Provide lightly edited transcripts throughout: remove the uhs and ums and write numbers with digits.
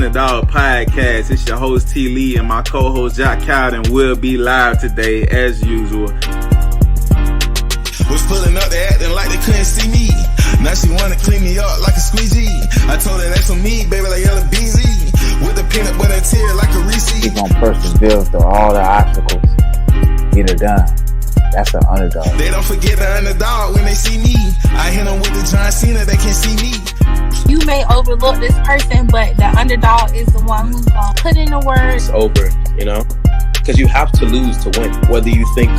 Underdog Podcast. It's your host T. Lee and my co-host Jack Cowden will be live today as usual. Was pulling up, they acting like they couldn't see me. Now she wanna clean me up like a squeegee. I told her that's on me, baby, like yellow BZ. With the peanut butter tear like a Reese. He's gonna persevere through all the obstacles. Get it done. That's an underdog. They don't forget the underdog when they see me. I hit them with the John Cena, they can see me. You may overlook this person, but the underdog is the one who's gonna put in the work. It's over, you know? Because you have to lose to win. Whether you think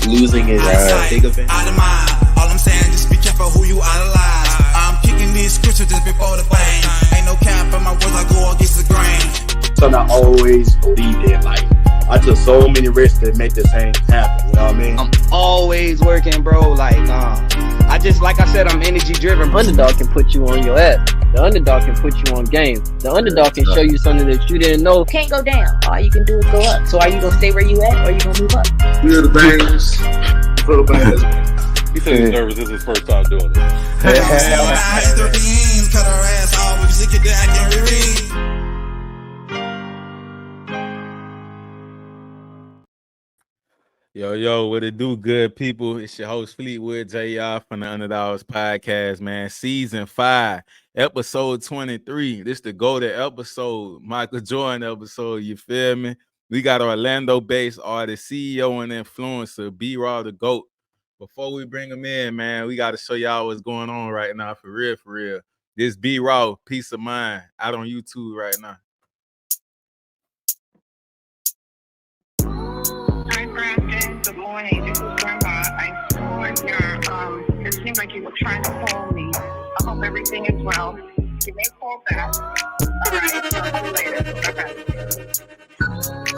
losing is a big event. Out of mind. All I'm saying, just be careful who you idolize. I'm kicking these scriptures just before the fame. Ain't no cap in my words, I go against the grain. So I always believed in life. I took so many risks to make this thing happen, you know what I mean? I'm always working, bro. Like I said, I'm energy driven. Underdog can put you on your ass. The underdog can put you on game. The underdog can show you something that you didn't know. Can't go down. All you can do is go up. So are you gonna stay where you at, or are you gonna move up? We're the bangers. For the bangers. He said he's nervous. This is his first time doing it. Cut her ass off with sick of that, I can reread. Yo, what it do, good people? It's your host Fleetwood J.R. from the Underdogs Podcast, man. Season 5, episode 23. This the go-to episode, Michael Jordan episode, you feel me? We got Orlando-based artist, CEO and influencer, Brawwdagoat. Before we bring him in, man, we got to show y'all what's going on right now, for real. This B-Raw, Peace of Mind, out on YouTube right now. Hi, Brandon. Good morning. This is Grandma. I saw your, it seemed like you were trying to call me. I hope everything is well. Give me a call back. All right. Talk to you later. Okay.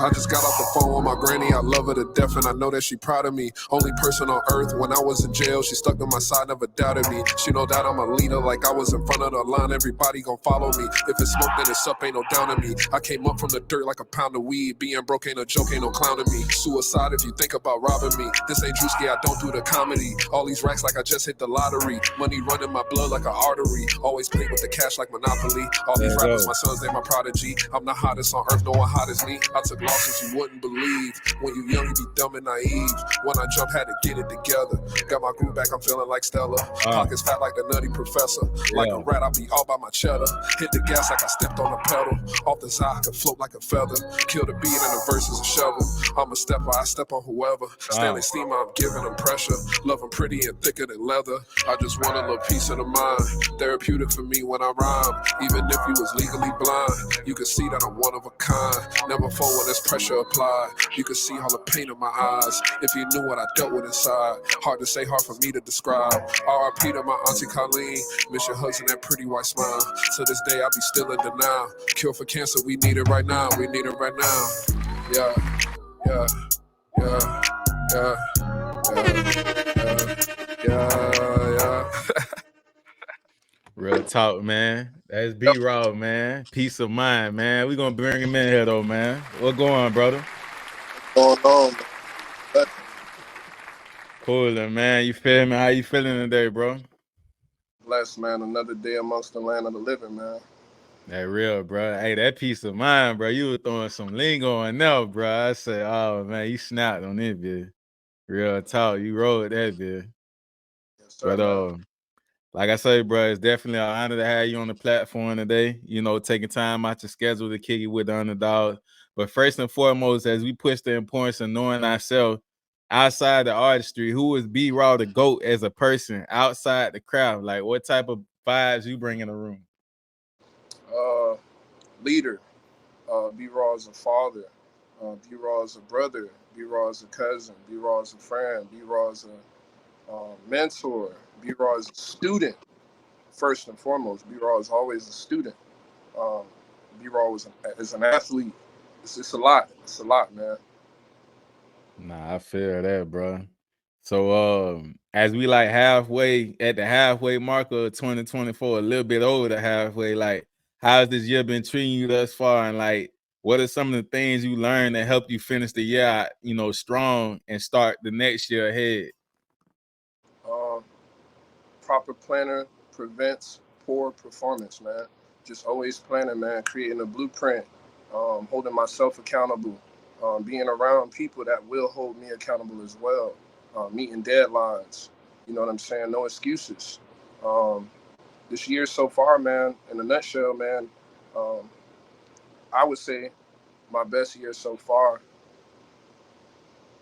I just got off the phone with my granny. I love her to death and I know that she proud of me. Only person on earth when I was in jail. She stuck to my side, never doubted me. She know that I'm a leader, like I was in front of the line. Everybody gon' follow me. If it's smoke, then it's up, ain't no down in me. I came up from the dirt like a pound of weed. Being broke ain't a joke, ain't no clowning me. Suicide if you think about robbing me. This ain't Drewski, I don't do the comedy. All these racks like I just hit the lottery. Money running my blood like an artery. Always play with the cash like Monopoly. All these rappers, my sons, they my prodigy. I'm the hottest on earth, no one hot as me. I took losses you wouldn't believe. When you young, you be dumb and naive. When I jump, had to get it together. Got my groove back, I'm feeling like Stella. Pockets fat like the Nutty Professor. Like a rat, I'll be all by my cheddar. Hit the gas like I stepped on a pedal. Off the side, I can float like a feather. Kill the beat and the verse is a shovel. I'm a stepper, I step on whoever. Stanley Steamer, I'm giving them pressure. Love them pretty and thicker than leather. I just want a little piece of the mind. Therapeutic for me when I rhyme. Even if you was legally blind, you can see that I'm one of a kind. Never fall when there's pressure applied. You can see all the pain in my eyes. If you knew what I dealt with inside. Hard to say, hard for me to describe. R.I.P. to my auntie Colleen. Miss your hugs and that pretty white smile. To this day, I be still in denial. Cure for cancer, we need it right now. We need it right now. Yeah. Real talk, man. That's B-Raw, man. Peace of mind, man. We gonna bring him in here, though, man. What going on, brother? Going on, man. Cool, man. You feel me? How you feeling today, bro? Blessed, man. Another day amongst the land of the living, man. That real, bro. Hey, that peace of mind, bro. You were throwing some lingo on now, bro. I said, oh, man, you snapped on it, bitch. Real talk. You rolled that, bitch. Yes, sir, But, like I say, bro, it's definitely an honor to have you on the platform today. You know, taking time out your schedule to kick it with the underdog. But first and foremost, as we push the importance of knowing ourselves outside the artistry, who is Brawwdagoat as a person outside the crowd? Like, what type of vibes you bring in the room? Leader. B-Raw is a father. B-Raw is a brother. B-Raw is a cousin. B-Raw is a friend. B-Raw is a mentor. B-Raw is a student, first and foremost. B-Raw is always a student. B-Raw is an athlete. It's a lot. It's a lot, man. Nah, I feel that, bro. So, as we like halfway at the halfway mark of 2024, a little bit over the halfway, like, how's this year been treating you thus far? And like, what are some of the things you learned that help you finish the year out, you know, strong and start the next year ahead? Proper planner prevents poor performance, man. just always planning, man, creating a blueprint, holding myself accountable, being around people that will hold me accountable as well, meeting deadlines. You know what I'm saying? No excuses. Um, this year so far, man, in a nutshell, man, um, I would say my best year so far,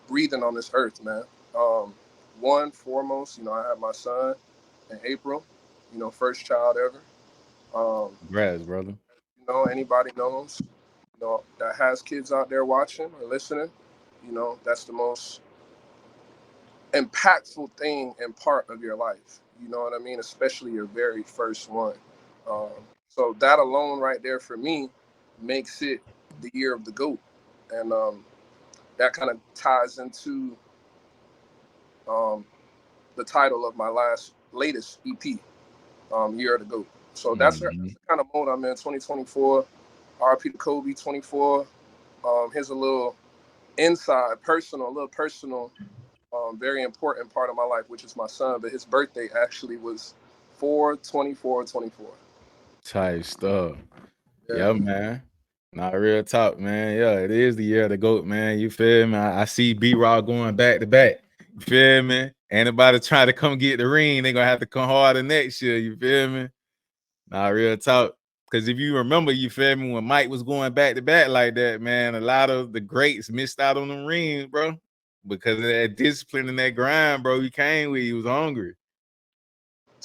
breathing on this earth, man. Um, One, foremost, I had my son in April, first child ever. Um, Congrats, brother. Anybody knows, that has kids out there watching or listening, that's the most impactful thing and part of your life. You know what I mean? Especially your very first one. Um, so that alone right there for me makes it the year of the GOAT. And that kind of ties into um, the title of my latest EP, Year of the GOAT. So that's the kind of mode I'm in. 2024, RP to Kobe 24. Here's a little personal, very important part of my life, which is my son. But his birthday actually was 4/24/24. Type stuff. Yeah. Yeah, man. Not real talk, man. Yeah, it is the year of the GOAT, man. You feel me? I see B-Raw going back to back. You feel me? Anybody try to come get the ring, they gonna have to come harder next year. You feel me? Nah, real talk. Because if you remember, you feel me, when Mike was going back to back like that, man, a lot of the greats missed out on the rings, bro. Because of that discipline and that grind, bro. He came with, he was hungry.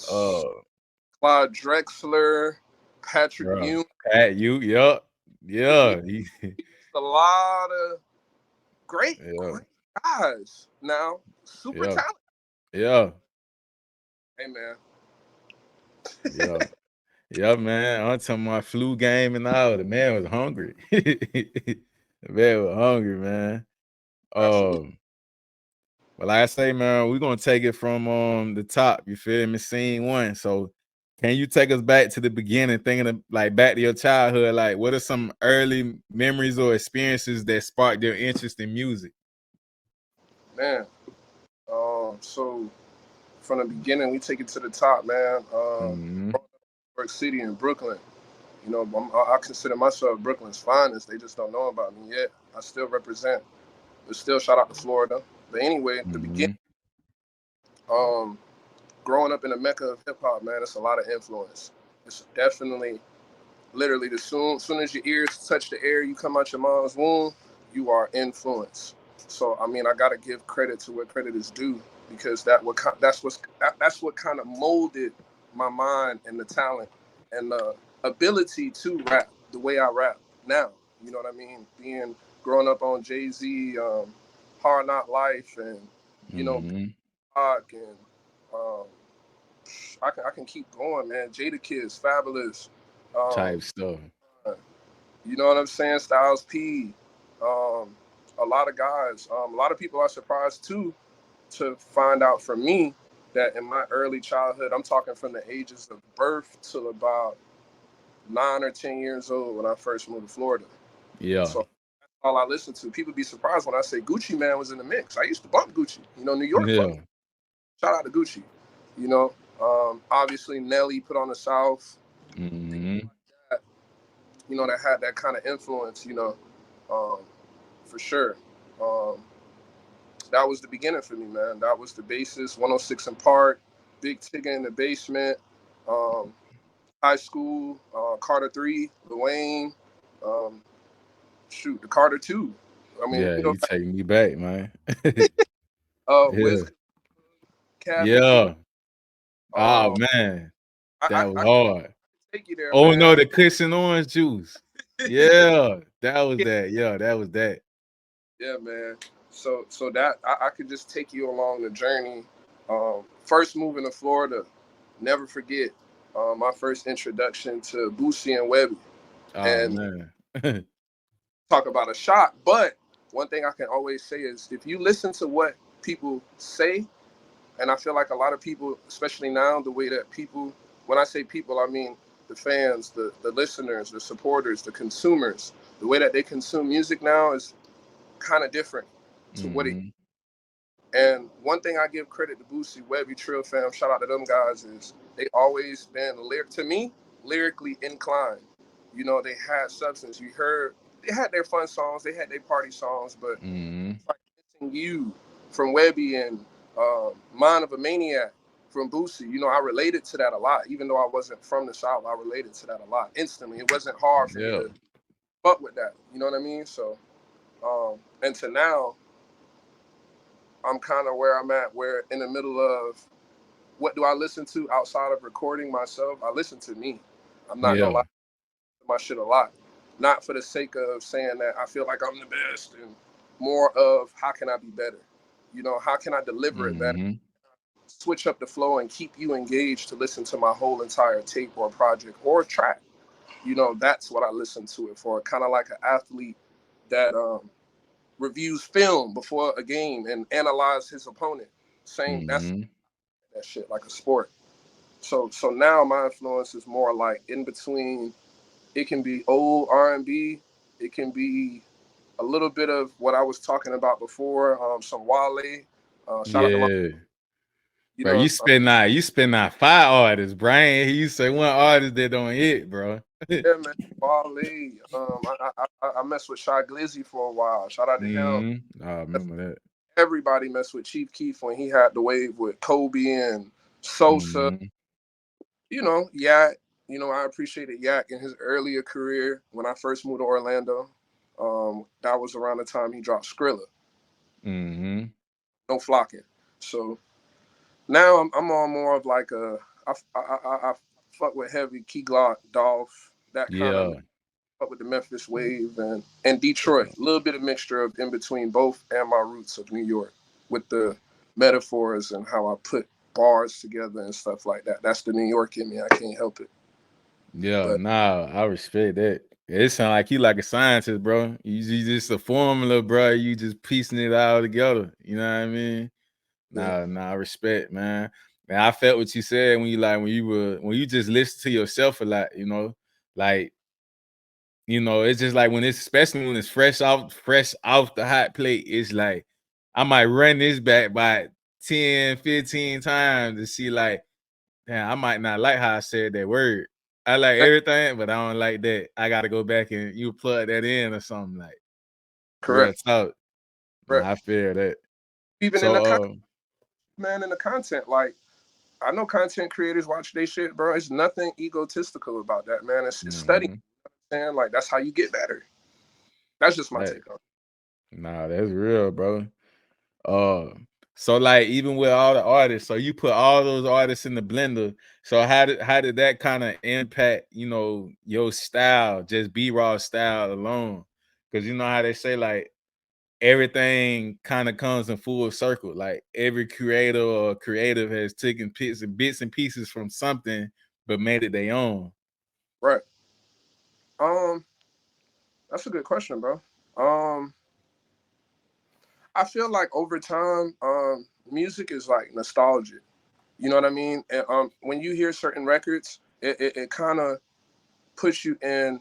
Clyde Drexler, Patrick Bro. Ewing. Pat, yup. Yeah. A lot of great Yeah. guys now. Super Yeah. talented. Yeah. Hey, man. Yeah. Yeah, man. I'm talking about flu game and all. The man was hungry. The man was hungry, man. Absolutely. Well, like I say, man, we're gonna take it from the top. You feel me? Scene one. So, can you take us back to the beginning, thinking of like back to your childhood? Like, what are some early memories or experiences that sparked your interest in music? Man. So from the beginning, we take it to the top, man. New York City and Brooklyn. I consider myself Brooklyn's finest. They just don't know about me yet. I still represent. But still, shout out to Florida. But anyway, the beginning. Growing up in the mecca of hip hop, man, it's a lot of influence. It's definitely, literally, soon as your ears touch the air, you come out your mom's womb, you are influenced. So I mean, I gotta give credit to where credit is due, because that's what kind of molded my mind and the talent and the ability to rap the way I rap now. You know what I mean? Growing up on Jay-Z, Hard Knock Life, and Rock, and um, I can keep going, man. Jada Kids, Fabulous, Type stuff. you know what I'm saying? Styles P, a lot of guys. A lot of people are surprised too to find out from me that in my early childhood, I'm talking from the ages of birth till about 9 or 10 years old when I first moved to Florida. Yeah. So that's all I listened to. People be surprised when I say Gucci Man was in the mix. I used to bump Gucci. New York. Yeah. Shout out to Gucci. Obviously Nelly put on the South. That had that kind of influence, for sure. That was the beginning for me, man. That was the basis. 106 in Park, Big Tigger in the Basement, high school, Carter 3, Lil Wayne, the Carter 2. I mean, yeah, you taking me back, man. Wiz, yeah. Oh man, that was hard. Take you there, oh man. no, the cushion orange juice. Yeah, that was that. Yeah, that was that. Yeah, man. So that I could just take you along the journey. First moving to Florida, never forget my first introduction to Boosie and Webby. Oh man. Talk about a shock. But one thing I can always say is if you listen to what people say, and I feel like a lot of people, especially now, the way that people, when I say people, I mean the fans, the listeners, the supporters, the consumers, the way that they consume music now is kind of different to what it. And one thing I give credit to Boosie, Webby, Trill Fam, shout out to them guys, is they always been lyric to me. lyrically inclined. You know, they had substance. You heard they had their fun songs, they had their party songs, but like Missing You from Webby and Mind of a Maniac from Boosie, you know, I related to that a lot. Even though I wasn't from the South, I related to that a lot instantly. It wasn't hard for me to fuck with that. You know what I mean? So, and to now, I'm kind of where I'm at, where in the middle of what do I listen to outside of recording myself? I listen to me. I'm not gonna lie to my shit a lot. Not for the sake of saying that I feel like I'm the best, and more of how can I be better? You know, how can I deliver it better? Switch up the flow and keep you engaged to listen to my whole entire tape or project or track. You know, that's what I listen to it for. Kind of like an athlete that reviews film before a game and analyze his opponent. Same, that's that shit like a sport. So now my influence is more like in between. It can be old R&B. It can be a little bit of what I was talking about before. Some Wale. Shout out to my, you Bro, know, you spend out 5 artists, Brian. You say one artist that don't hit, bro. yeah, man. Wale. I messed with Shy Glizzy for a while. Shout out to him. I remember that. Everybody messed with Chief Keef when he had the wave with Kobe and Sosa. You know, Yak. You know, I appreciated Yak in his earlier career when I first moved to Orlando. That was around the time he dropped Skrilla. No flocking. So now I'm on more of like I fuck with heavy Key Glock, Dolph, that kind of fuck with the Memphis wave and Detroit. A little bit of mixture of in between both and my roots of New York with the metaphors and how I put bars together and stuff like that. That's the New York in me. I can't help it. I respect that. It sound like you like a scientist, bro. You just a formula, bro. You just piecing it all together. You know what I mean? I respect, man. Man, I felt what you said when you just listen to yourself a lot, you know, like, you know, it's just like especially when it's fresh off the hot plate, it's like I might run this back by 10, 15 times to see like, damn, I might not like how I said that word. I like everything, but I don't like that. I got to go back and you plug that in or something like. Correct. Real talk. Correct. I feel that. Even in the content, like I know content creators watch their shit, bro. It's nothing egotistical about that, man. It's studying. You know what I'm saying? Like that's how you get better. That's just my take on it. Nah, that's real, bro. So like even with all the artists, so you put all those artists in the blender. So how did that kind of impact, you know, your style, just B-Raw style alone? Because you know how they say like everything kind of comes in full circle. Like every creator or creative has taken bits and pieces from something, but made it their own. Right. That's a good question, bro. I feel like over time, music is like nostalgia. You know what I mean? And when you hear certain records, it kind of puts you in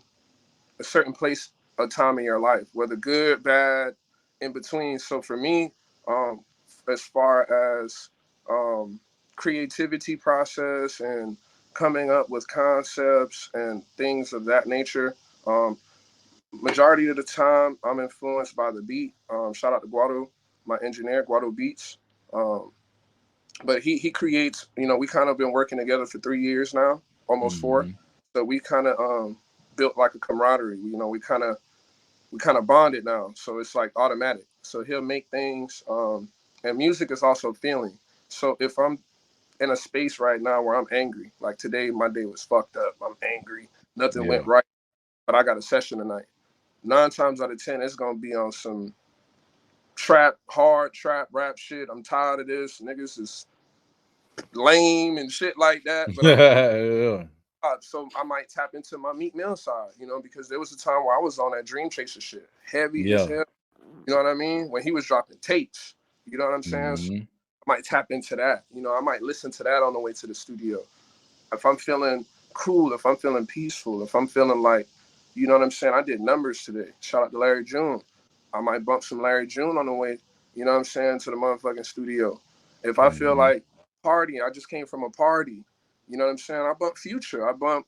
a certain place, a time in your life, whether good, bad, in between. So for me, as far as creativity process and coming up with concepts and things of that nature, majority of the time I'm influenced by the beat. Shout out to Guado, my engineer, Guado Beats. But he creates, you know, we kind of been working together for 3 years now, almost 4. So we kind of built like a camaraderie. You know, we kind of bonded now. So it's like automatic. So he'll make things, and music is also feeling. So if I'm in a space right now where I'm angry, like today my day was fucked up. I'm angry. Nothing went right, but I got a session tonight. 9 times out of 10, it's gonna be on some hard trap rap shit. I'm tired of this. Niggas is lame and shit like that. But so I might tap into my Meek Mill side, you know, because there was a time where I was on that Dream Chaser shit, heavy as hell. You know what I mean? When he was dropping tapes, you know what I'm saying? So I might tap into that. You know, I might listen to that on the way to the studio. If I'm feeling cool, if I'm feeling peaceful, if I'm feeling like, you know what I'm saying? I did numbers today. Shout out to Larry June. I might bump some Larry June on the way, you know what I'm saying, to the motherfucking studio. If I feel like partying, I just came from a party, you know what I'm saying? I bump Future. I bump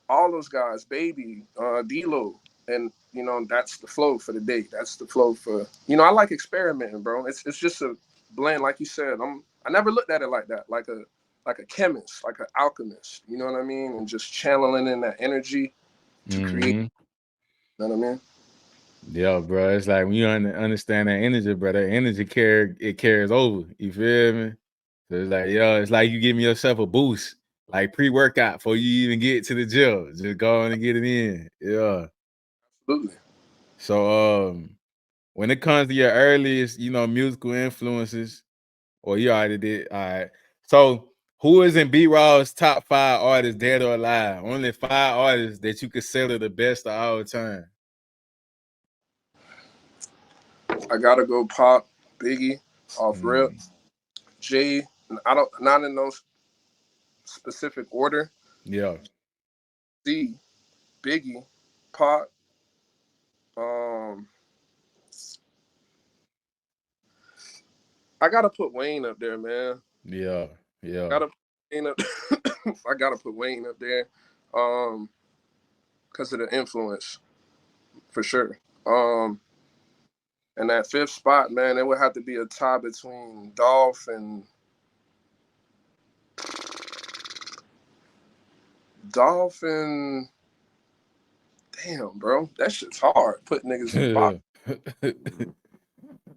all those guys, Baby, D-Lo, and you know that's the flow for the day. That's the flow for I like experimenting, bro. It's just a blend, like you said. I never looked at it like that, like a chemist, like an alchemist. You know what I mean? And just channeling in that energy to create. You know what I mean? Yeah, bro. It's like when you understand that energy, bro. That energy carries over. You feel me? So it's like, it's like you giving yourself a boost, like pre-workout before you even get to the gym. Just go on and get it in. Yeah. Absolutely. So when it comes to your earliest, musical influences, or you already did. All right. So who is in B-Raw's top 5 artists, dead or alive? Only 5 artists that you consider the best of all time. I gotta go Pop, Biggie, off rip, Jay. Not in no specific order. Yeah. C, Biggie, Pop. I gotta put Wayne up there, man. Yeah. I gotta put Wayne up there, because of the influence, for sure. And that 5th spot, man, it would have to be a tie between Dolph and damn, bro, that shit's hard. Put niggas in the box.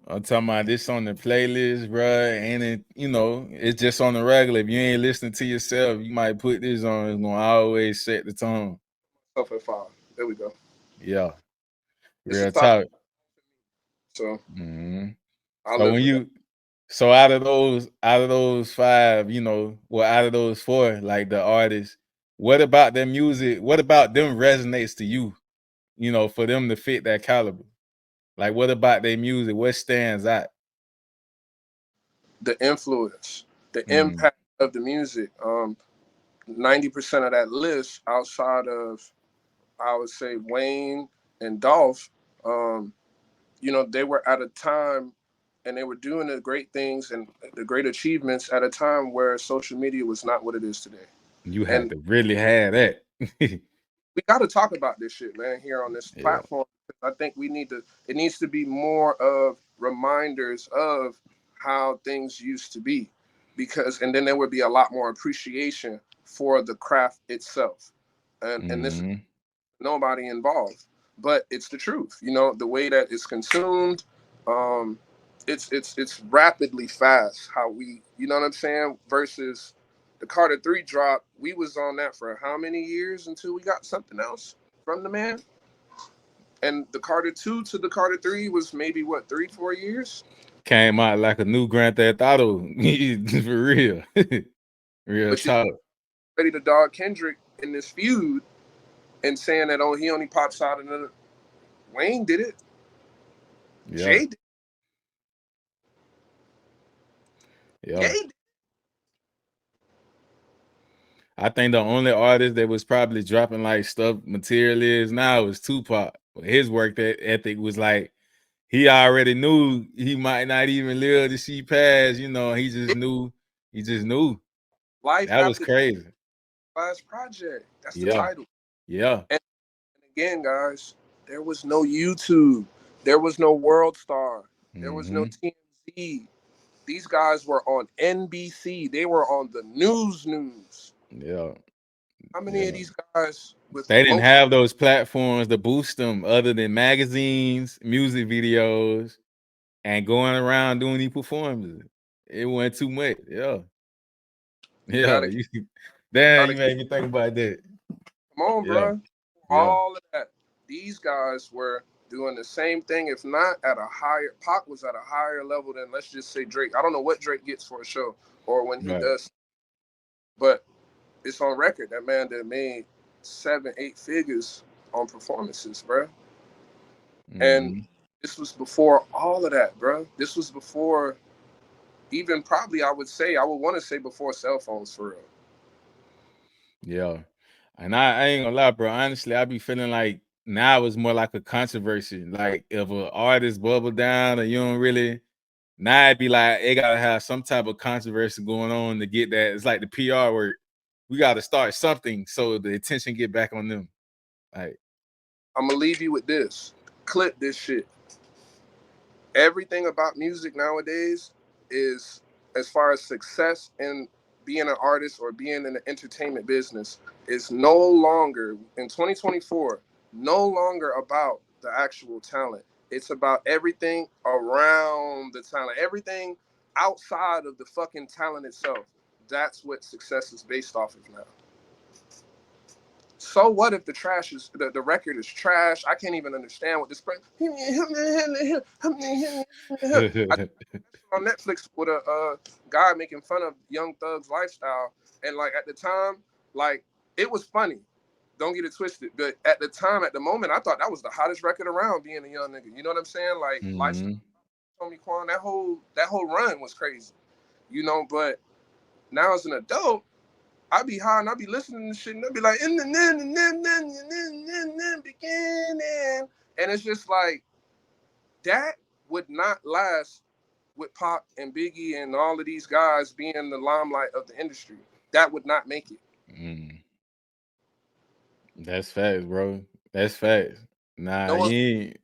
I'm talking about this on the playlist, bro, and it's just on the regular. If you ain't listening to yourself, you might put this on. It's gonna always set the tone. Stuff at 5. There we go. Yeah, It's real a top. talk. So, so out of those 5, out of those 4, like the artists, what about their music? What about them resonates to you? For them to fit that caliber. Like, what about their music? What stands out? The influence, the impact of the music. 90% of that list, outside of, I would say, Wayne and Dolph, they were at a time and they were doing the great things and the great achievements at a time where social media was not what it is today. You have to really have that. We got to talk about this shit, man, here on this platform. I think it needs to be more of reminders of how things used to be, and then there would be a lot more appreciation for the craft itself. And this is nobody involved, but it's the truth. The way that it's consumed, it's rapidly fast how we, you know what I'm saying, versus the Carter 3 drop. We was on that for how many years until we got something else from the man? And the Carter 2 to the Carter 3 was maybe 3-4 years? Came out like a new Grand Theft Auto. For real. Real talk. Ready to dog Kendrick in this feud and saying that he only pops out another. Wayne did it. Yeah. Jay did it. Yeah. I think the only artist that was probably dropping like stuff material is now is Tupac. His work ethic was like, he already knew he might not even live to see past, he just knew. He just knew. Life that was crazy. Last project. That's the title. Yeah. And again, guys, there was no YouTube. There was no World Star. There was no TMZ. These guys were on NBC. They were on the news. Yeah. How many of these guys they didn't have those platforms to boost them other than magazines, music videos, and going around doing these performances? It went too much. Yeah. Yeah. You made me think about that. Come on, bro. All of that. These guys were doing the same thing, if not at a higher. Pac was at a higher level than, let's just say, Drake. I don't know what Drake gets for a show or when he does, but it's on record that man that made 7-8 figures on performances, bro. And this was before all of that, bro. This was before even probably I would want to say before cell phones, for real. Yeah. And I ain't gonna lie, bro. Honestly, I be feeling like now it's more like a controversy. Like if an artist bubble down or you don't really, now it'd be like it gotta have some type of controversy going on to get that. It's like the PR work. we got to start something so the attention get back on them. Like, I'm gonna leave you with this. Clip this shit. Everything about music nowadays is, as far as success in being an artist or being in the entertainment business, is no longer in 2024, no longer about the actual talent. It's about everything around the talent, everything outside of the fucking talent itself. That's what success is based off of now. So what if the trash is the record is trash? I can't even understand what this. I on Netflix with a guy making fun of Young Thug's lifestyle, and like at the time, like it was funny. Don't get it twisted, but at the time, at the moment, I thought that was the hottest record around. Being a young nigga, you know what I'm saying? Like lifestyle, Tommy Quan, that whole run was crazy, you know. But now as an adult, I be high and I be listening to shit and I be like, in the beginning, and it's just like that would not last with Pop and Biggie and all of these guys being the limelight of the industry. That would not make it. That's facts, bro. That's facts. Nah, No, you ain't.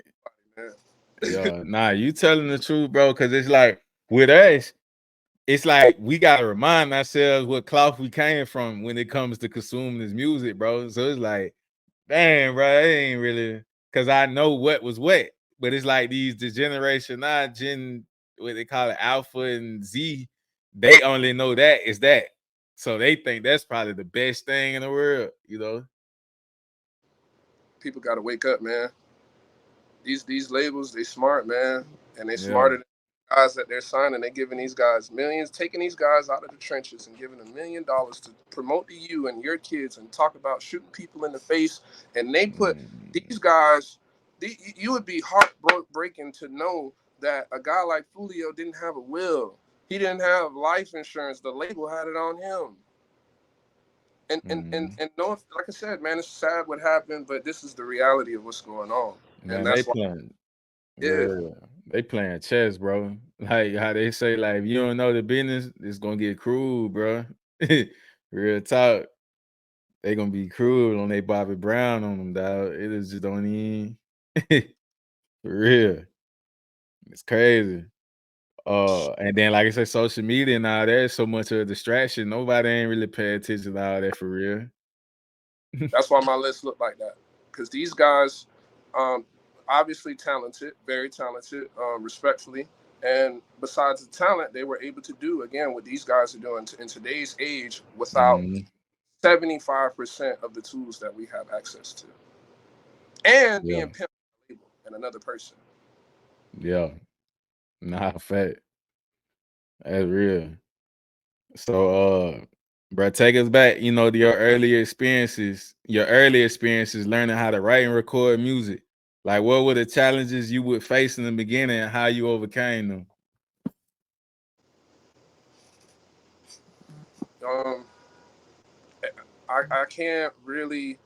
Yeah, nah, you telling the truth, bro. Cause it's like with us, it's like we gotta remind ourselves what cloth we came from when it comes to consuming this music, bro. So it's like, damn, bro, it ain't really, cause I know what was what, but it's like the generation, not Gen, what they call it, Alpha and Z, they only know that is that. So they think that's probably the best thing in the world, you know. people gotta wake up, man. These labels, they smart, man, and they smarter than the guys that they're signing. They're giving these guys millions, taking these guys out of the trenches and giving them $1 million to promote to you and your kids and talk about shooting people in the face. And they put these guys. You would be heartbreaking to know that a guy like Fulio didn't have a will. He didn't have life insurance. The label had it on him. And no, like I said, man, it's sad what happened, but this is the reality of what's going on. Man, and that's they playing, why, they playing chess, bro. Like how they say, like if you don't know the business, it's gonna get cruel, bro. Real talk, they gonna be cruel on they Bobby Brown on them, dog. It is just don't even for real. It's crazy. And then like I said, social media now, there's so much of a distraction. Nobody ain't really pay attention to all that for real. that's why my list looked like that. Because these guys, obviously talented, very talented, respectfully. And besides the talent, they were able to do, again, what these guys are doing in today's age without 75% of the tools that we have access to. And being pimped by a label and another person. Yeah. Nah, fact. That's real. So bro, take us back, you know, to your early experiences learning how to write and record music. Like what were the challenges you would face in the beginning and how you overcame them? I can't really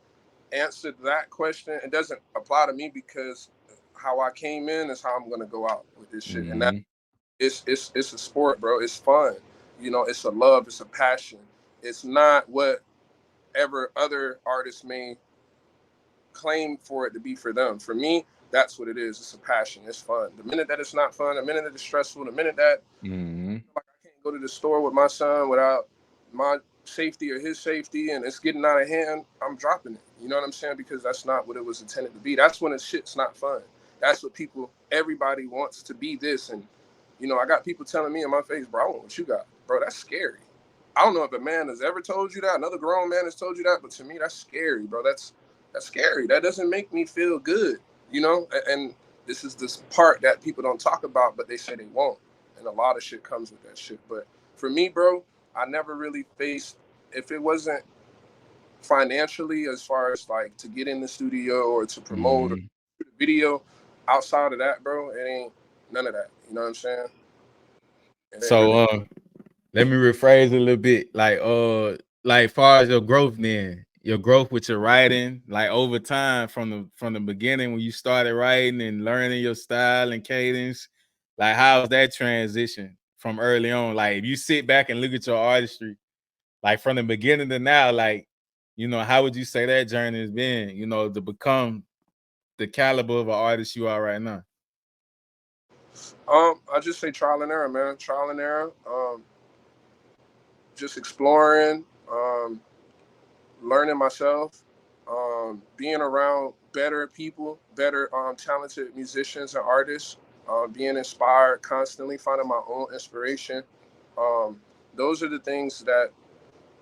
answer that question. It doesn't apply to me because how I came in is how I'm gonna go out with this shit. And that it's a sport, bro. It's fun. You know, it's a love, it's a passion. It's not whatever other artists may claim for it to be for them. For me, that's what it is. It's a passion. It's fun. The minute that it's not fun, the minute that it's stressful, the minute that like I can't go to the store with my son without my safety or his safety and it's getting out of hand, I'm dropping it. You know what I'm saying? Because that's not what it was intended to be. That's when the shit's not fun. That's what everybody wants to be this. And, you know, I got people telling me in my face, bro, I want what you got. Bro, that's scary. I don't know if a man has ever told you that, another grown man has told you that, but to me, that's scary, bro. That's scary. That doesn't make me feel good, you know? And this is this part that people don't talk about, but they say they won't. And a lot of shit comes with that shit. But for me, bro, I never really faced, if it wasn't financially as far as like to get in the studio or to promote or shoot a video, outside of that, bro, it ain't none of that. You know what I'm saying? So let me rephrase a little bit. Like far as your growth then, your growth with your writing, like over time from the beginning when you started writing and learning your style and cadence, like how's that transition from early on? Like if you sit back and look at your artistry, like from the beginning to now, like, you know, how would you say that journey has been, you know, to become the caliber of an artist you are right now? I just say trial and error, man. Trial and error. Just exploring, learning myself, being around better people, better talented musicians and artists, being inspired constantly, finding my own inspiration. Those are the things that,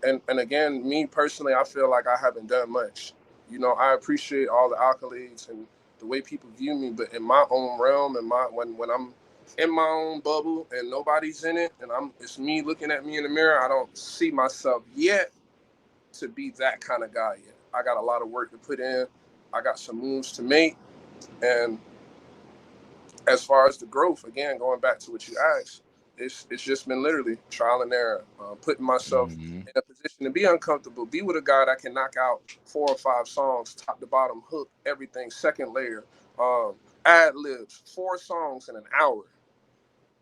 and again, me personally, I feel like I haven't done much. You know, I appreciate all the accolades and the way people view me, but in my own realm, and when I'm in my own bubble and nobody's in it, and it's me looking at me in the mirror, I don't see myself yet to be that kind of guy yet. I got a lot of work to put in. I got some moves to make, and as far as the growth, again, going back to what you asked, it's just been literally trial and error, putting myself in a position to be uncomfortable, be with a guy that can knock out 4 or 5 songs, top to bottom, hook, everything, second layer, ad libs, 4 songs in an hour,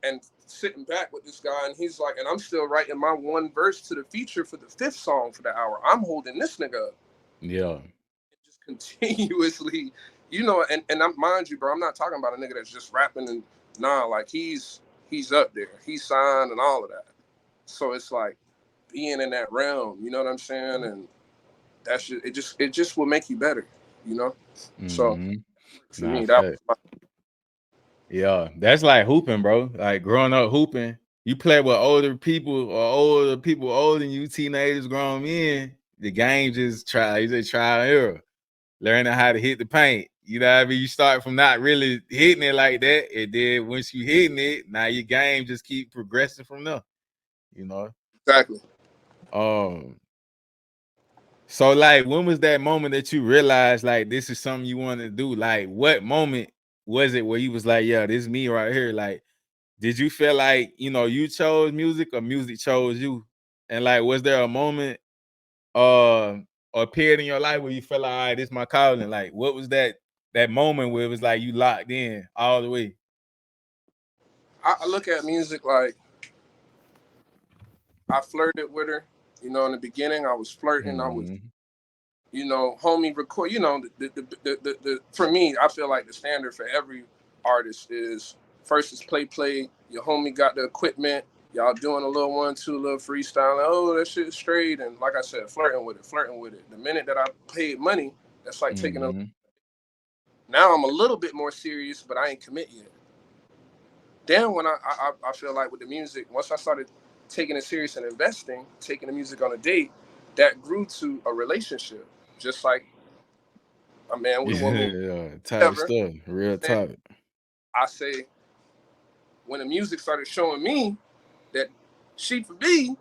and sitting back with this guy, and he's like, and I'm still writing my one verse to the feature for the 5th song for the hour. I'm holding this nigga up. Yeah. Just continuously, you know, and mind you, bro, I'm not talking about a nigga that's just rapping and like he's up there, he's signed and all of that. So it's like being in that realm, you know what I'm saying? And that's just, it just will make you better, you know? So for me, that was my... Yeah, that's like hooping, bro. Like growing up hooping, you play with older people or older people older than you, teenagers, grown men. The game just trial and error, learning how to hit the paint. You know what I mean? You start from not really hitting it like that, and then once you hitting it, now your game just keep progressing from there. You know? Exactly. So like, when was that moment that you realized like this is something you want to do? Like, what moment was it where you was like, yeah, this is me right here? Like, did you feel like, you know, you chose music or music chose you? And like, was there a moment or a period in your life where you felt like, all right, this is my calling? Like, what was that moment where it was like you locked in all the way? I look at music like I flirted with her. You know, in the beginning, I was flirting. I was, you know, homie record. You know, the for me, I feel like the standard for every artist is first is play. Your homie got the equipment. Y'all doing a little 1-2, little freestyle. Oh, that shit's straight. And like I said, flirting with it. The minute that I paid money, that's like taking a... Now I'm a little bit more serious, but I ain't commit yet. Then when I feel like with the music, once I started taking it serious and investing, taking the music on a date, that grew to a relationship. Just like a man with a woman. Yeah, type stuff, real topic. I say, when the music started showing me that she for me,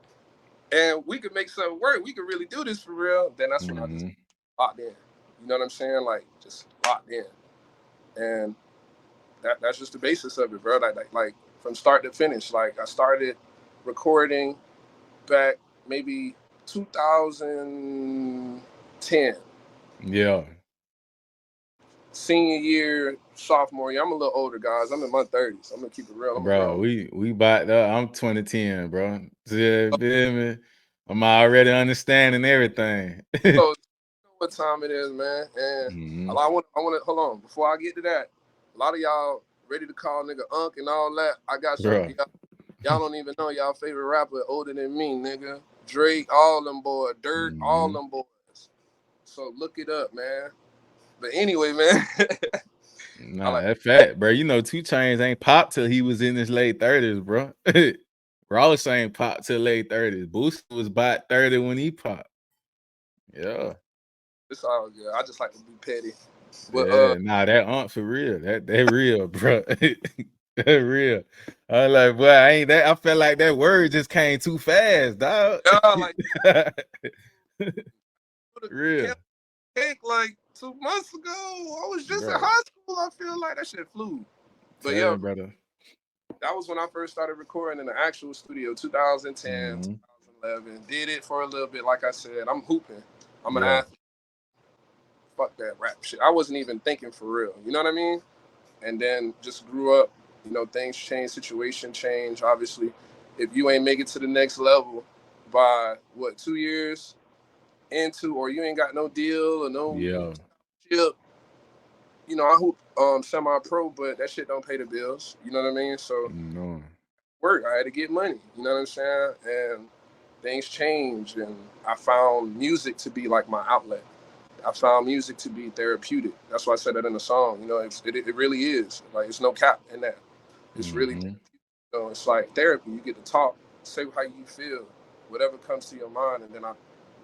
and we could make something work, we could really do this for real, then that's when I just locked in. You know what I'm saying? Like, just locked in. And that's just the basis of it, bro. Like from start to finish. Like, I started recording back maybe 2010. Yeah. Senior year, sophomore year. I'm a little older, guys. I'm in my 30s. I'm gonna keep it real. Bro, we backed up. I'm 2010, bro. Yeah, me. I'm already understanding everything. So, you know what time it is, man. And I want to hold on before I get to that. A lot of y'all ready to call nigga Unc and all that. I got something. Y'all don't even know y'all favorite rapper older than me, nigga. Drake, all them boys, Dirt, all them boys. So look it up, man. But anyway, man. Nah, that's fact, bro. You know, 2 Chainz ain't popped till he was in his late 30s, bro. Ross ain't popped till late 30s. Boosie was about 30 when he popped. Yeah. It's all good. I just like to be petty. But nah, that Aunt for real. That real, bro. That real. I was like, boy, I felt like that word just came too fast, dog. Yeah, like real. Cake like 2 months ago. I was just in high school. I feel like that shit flew. But yeah, brother. That was when I first started recording in the actual studio, 2010, 2011. Did it for a little bit. Like I said, I'm hooping. I'm an athlete. Fuck that rap shit. I wasn't even thinking for real. You know what I mean? And then just grew up. You know, things change, situation change. Obviously, if you ain't make it to the next level, by what 2 years into, or you ain't got no deal or no chip. You know, I hoop semi-pro, but that shit don't pay the bills. You know what I mean? So work. I had to get money. You know what I'm saying? And things changed, and I found music to be like my outlet. I found music to be therapeutic. That's why I said that in the song. You know, it really is. Like, it's no cap in that. It's really, you know, it's like therapy. You get to talk, say how you feel, whatever comes to your mind, and then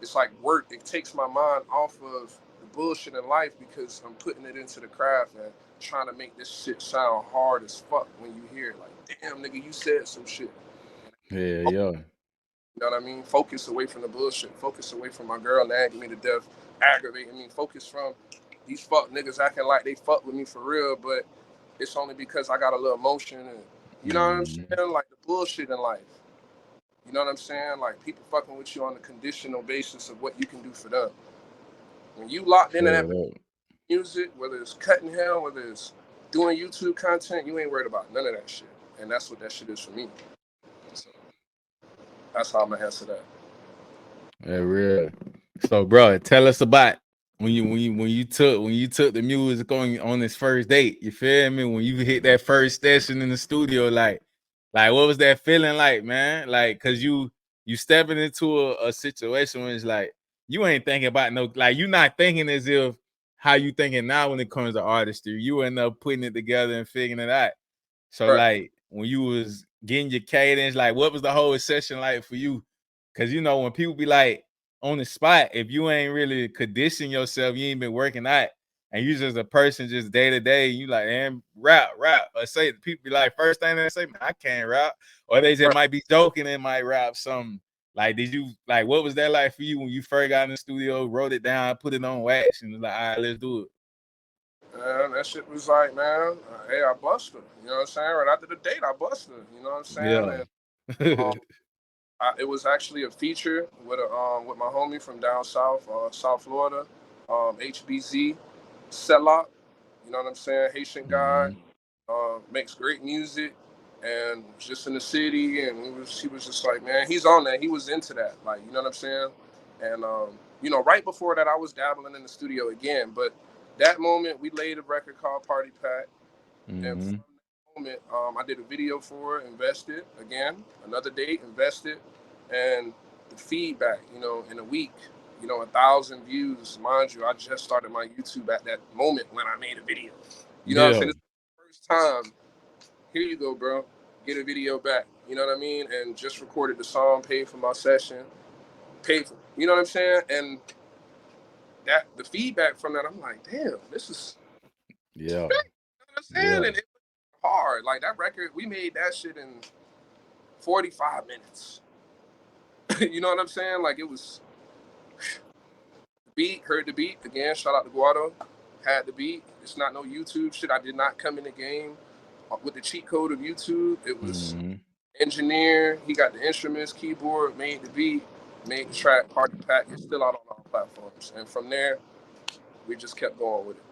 it's like work. It takes my mind off of the bullshit in life because I'm putting it into the craft and trying to make this shit sound hard as fuck when you hear it. Like, damn, nigga, you said some shit. Yeah. You know what I mean? Focus away from the bullshit. Focus away from my girl nagging me to death, aggravating me. Focus from these fuck niggas acting like they fuck with me for real, but it's only because I got a little emotion and you know what I'm saying? Like the bullshit in life. You know what I'm saying? Like people fucking with you on a conditional basis of what you can do for them. When you locked into that music, whether it's cutting hair, whether it's doing YouTube content, you ain't worried about none of that shit. And that's what that shit is for me. So that's how I'm gonna answer that. Yeah, real. So, bro, tell us about when you took the music on this first date. You feel me? When you hit that first session in the studio, like what was that feeling like, man? Like, cause you stepping into a situation where it's like you ain't thinking about you not thinking as if how you thinking now when it comes to artistry. You end up putting it together and figuring it out. So, like when you was getting your cadence, like what was the whole session like for you? Cause you know when people be like on the spot, if you ain't really conditioning yourself, you ain't been working out, and you just a person just day to day, you like, man, rap, or say people be like, first thing they say, man, I can't rap, or they just might be joking and might rap something. Like, did you like what was that like for you when you first got in the studio, wrote it down, put it on wax, and was like, all right, let's do it? Man, that shit was like, man, hey, I busted her. You know what I'm saying? Right after the date, I busted her. You know what I'm saying? Yeah. And it was actually a feature with my homie from down south, South Florida, HBZ, Sellock. You know what I'm saying? Haitian guy, makes great music, and just in the city. And he was just like, man, he's on that. He was into that, like, you know what I'm saying? And you know, right before that, I was dabbling in the studio again, but that moment we laid a record called Party Pack, and from that moment, I did a video for it, invested again, another date, invested, and the feedback, you know, in a week, you know, 1,000 views. Mind you, I just started my YouTube at that moment when I made a video. You know what I'm saying? It's the first time. Here you go, bro. Get a video back. You know what I mean? And just recorded the song, paid for my session, paid for, you know what I'm saying? And that the feedback from that, I'm like, damn, this is yeah. You know what I'm saying? And it was hard. Like that record, we made that shit in 45 minutes. You know what I'm saying? Like it was beat, heard the beat. Again, shout out to Guado. Had the beat. It's not no YouTube shit. I did not come in the game with the cheat code of YouTube. It was engineer. He got the instruments, keyboard, made the beat, made the track, Party Pack. It's still out on all platforms. And from there, we just kept going with it.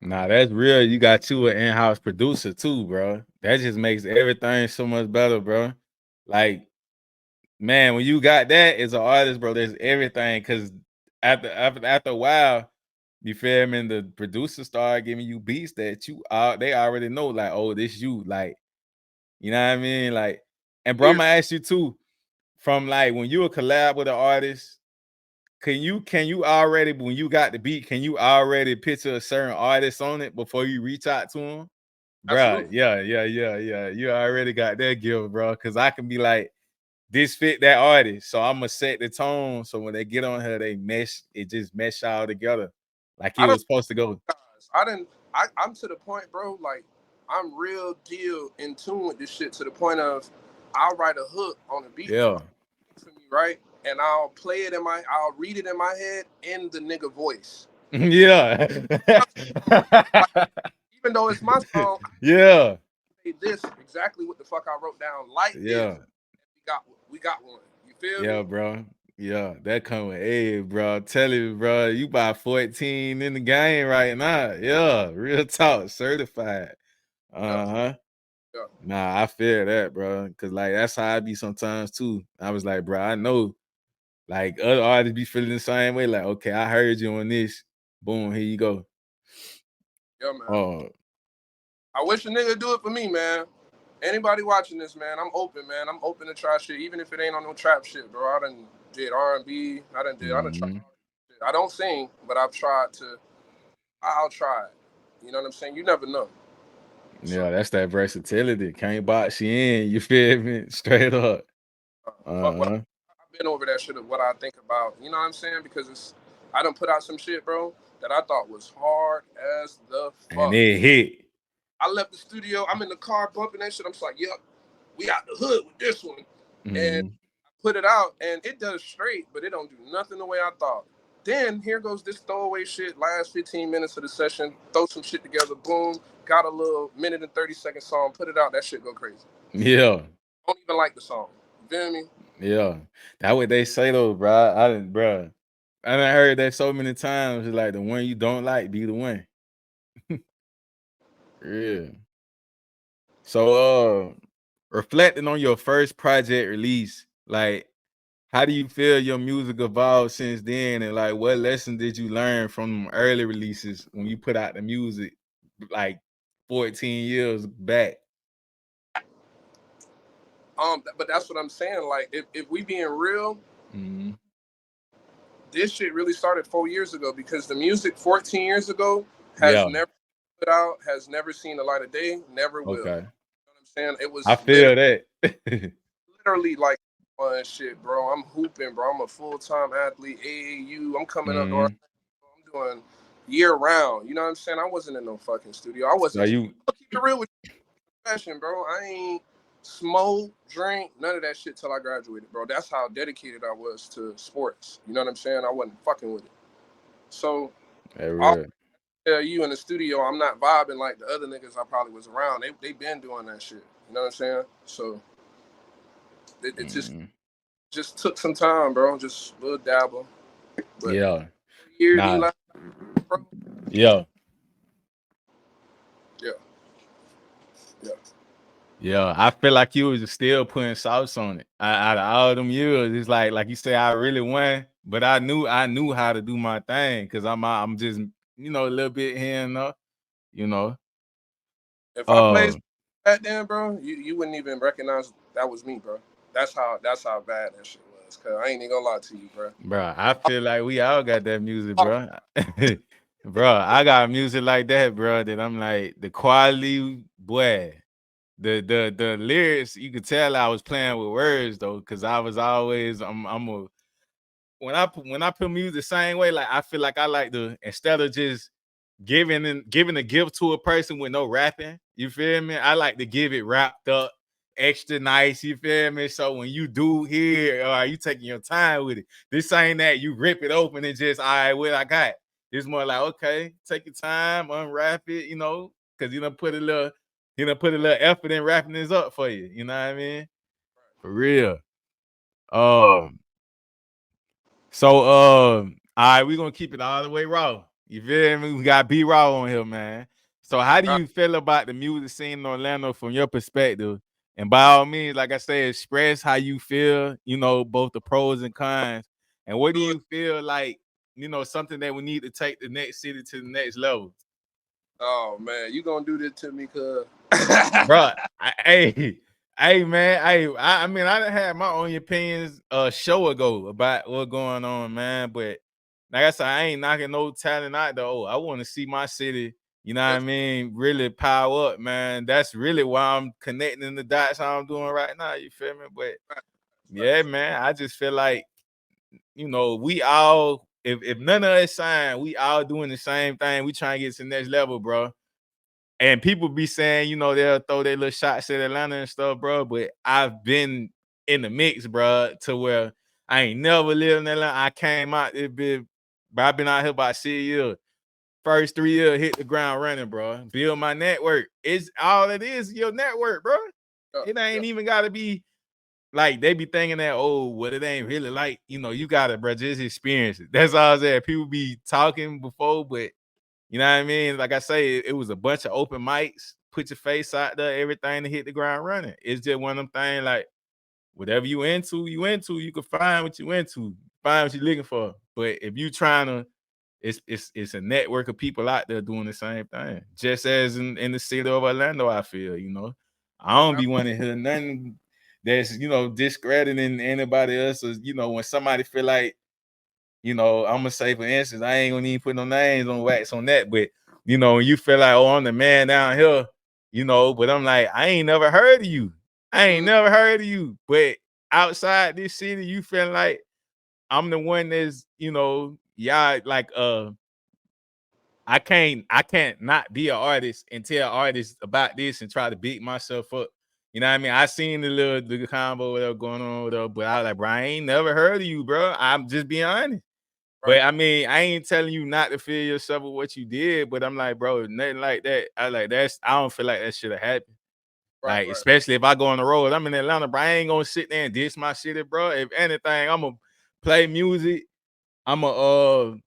Nah, that's real. You got you an in-house producer too, bro. That just makes everything so much better, bro. Like, man, when you got that as an artist, bro, there's everything. Cause after a while, you feel me? And the producer start giving you beats that they already know, like, oh, this you, like, you know what I mean? Like, and bro, I'm gonna ask you too, from like when you a collab with an artist, can you already, when you got the beat, can you already picture a certain artist on it before you reach out to him? Bro, yeah. You already got that gift, bro. Cause I can be like, this fit that artist. So I'm gonna set the tone. So when they get on her, it just mesh all together. Like it was supposed to go. I'm to the point, bro, like I'm real deal in tune with this shit to the point of I'll write a hook on a beat for me, right? And I'll read it in my head in the nigga voice. Yeah. Like, even though it's my song, yeah. I say this exactly what the fuck I wrote down like this. We got one. You feel me? Yeah, bro. Yeah, that come with age, bro. Tell you, bro, you about 14 in the game right now. Yeah, real talk, certified. Nah, I feel that, bro. Cause like that's how I be sometimes too. I was like, bro, I know like other artists be feeling the same way. Like, okay, I heard you on this. Boom, here you go. Yeah, man. Oh, I wish a nigga do it for me, man. Anybody watching this, man, I'm open, man. I'm open to try shit, even if it ain't on no trap shit, bro. I done did R&B. I done tried. Shit. I don't sing, but I've tried to. I'll try it. You know what I'm saying? You never know. yeah, that's that versatility. Can't box you in. You feel me? Straight up. I've been over that shit of what I think about. You know what I'm saying? Because I done put out some shit, bro, that I thought was hard as the fuck. And it hit. I left the studio. I'm in the car bumping that shit. I'm just like, yep, we out the hood with this one. And I put it out, and it does straight, but it don't do nothing the way I thought. Then here goes this throwaway shit. Last 15 minutes of the session, throw some shit together, boom, got a little minute and 30-second song, put it out. That shit go crazy. Yeah. Don't even like the song. You feel me? Yeah. That's what they say though, bro. I done heard that so many times. It's like the one you don't like be the one. Yeah. So reflecting on your first project release, like how do you feel your music evolved since then? And like what lesson did you learn from early releases when you put out the music like 14 years back? But that's what I'm saying. Like, if we being real, this shit really started 4 years ago, because the music 14 years ago has never put out, has never seen the light of day, never will. Okay. You know what I'm saying? It was I feel that. literally like fun shit, bro. I'm hooping, bro. I'm a full-time athlete, AAU. I'm coming up north. I'm doing year round. You know what I'm saying? I wasn't in no fucking studio. I wasn't. So you keep it real with you. Fashion, bro. I ain't smoke, drink, none of that shit till I graduated, bro. That's how dedicated I was to sports. You know what I'm saying? I wasn't fucking with it. So I'll tell you, in the studio, I'm not vibing like the other niggas I probably was around. They been doing that shit. You know what I'm saying? So it just took some time, bro. Just a little dabble. But yeah. Year, bro. Yeah. Yeah. Yeah. Yeah, I feel like you was still putting sauce on it. Out of all them years, it's like you say, I really won, but I knew how to do my thing, because I'm just a little bit here and there, If I played back then, bro, you wouldn't even recognize that was me, bro. That's how bad that shit was. Cause I ain't even gonna lie to you, bro. Bro, I feel like we all got that music, bro. Bro, I got music like that, bro, that I'm like, the quality, boy. The lyrics, you could tell I was playing with words though, because I was always when I put music the same way, like I feel like I like to, instead of just giving a gift to a person with no rapping, you feel me? I like to give it wrapped up, extra nice, you feel me? So when you do hear, you taking your time with it. This ain't that you rip it open and just, all right, what I got. It's more like, okay, take your time, unwrap it, because you done put a little effort in wrapping this up for you. You know what I mean? For real. So all right, we're gonna keep it all the way raw. You feel me? We got B Raw on here, man. So how do you feel about the music scene in Orlando from your perspective? And by all means, like I said, express how you feel, both the pros and cons. And what do you feel like, something that we need to take the next city to the next level? Oh man, you gonna do this to me, cuz? Bro, hey man, I mean, I done had my own opinions a show ago about what's going on, man. But like I said, I ain't knocking no talent out though. I want to see my city, you know what I mean, really power up, man. That's really why I'm connecting the dots how I'm doing right now. You feel me? But yeah, man, I just feel like, we all, if none of us sign, we all doing the same thing. We trying to get to the next level, bro. And people be saying, they'll throw their little shots at Atlanta and stuff, bro. But I've been in the mix, bro, to where I ain't never lived in Atlanta. I came out this bit, but I've been out here about 6 years. First 3 years, hit the ground running, bro. Build my network. It's all it is, your network, bro. It ain't even gotta be like they be thinking that, what it ain't really like. You gotta, bro, just experience it. That's all I said. People be talking before, but you know what I mean? Like I say, it was a bunch of open mics put your face out there, everything to hit the ground running. It's just one of them things like whatever you into, you can find what you into, find what you're looking for. But if you trying to, it's a network of people out there doing the same thing. Just as in the city of Orlando, I feel, I don't be wanting to hear nothing that's, discrediting anybody else. Or, when somebody feel like, I'm gonna say, for instance, I ain't gonna even put no names on wax on that, but when you feel like, oh, I'm the man down here, but I'm like, I ain't never heard of you. But outside this city, you feel like I'm the one that's, y'all like I can't not be an artist and tell artists about this and try to beat myself up. You know what I mean? I seen the combo whatever going on with her, but I was like, bro, I ain't never heard of you, bro. I'm just being honest. But I mean, I ain't telling you not to feel yourself with what you did, but I'm like, bro, nothing like that. I don't feel like that should have happened. Like, especially if I go on the road. I'm in Atlanta, bro. I ain't gonna sit there and diss my city, bro. If anything, I'm gonna play music. I'm a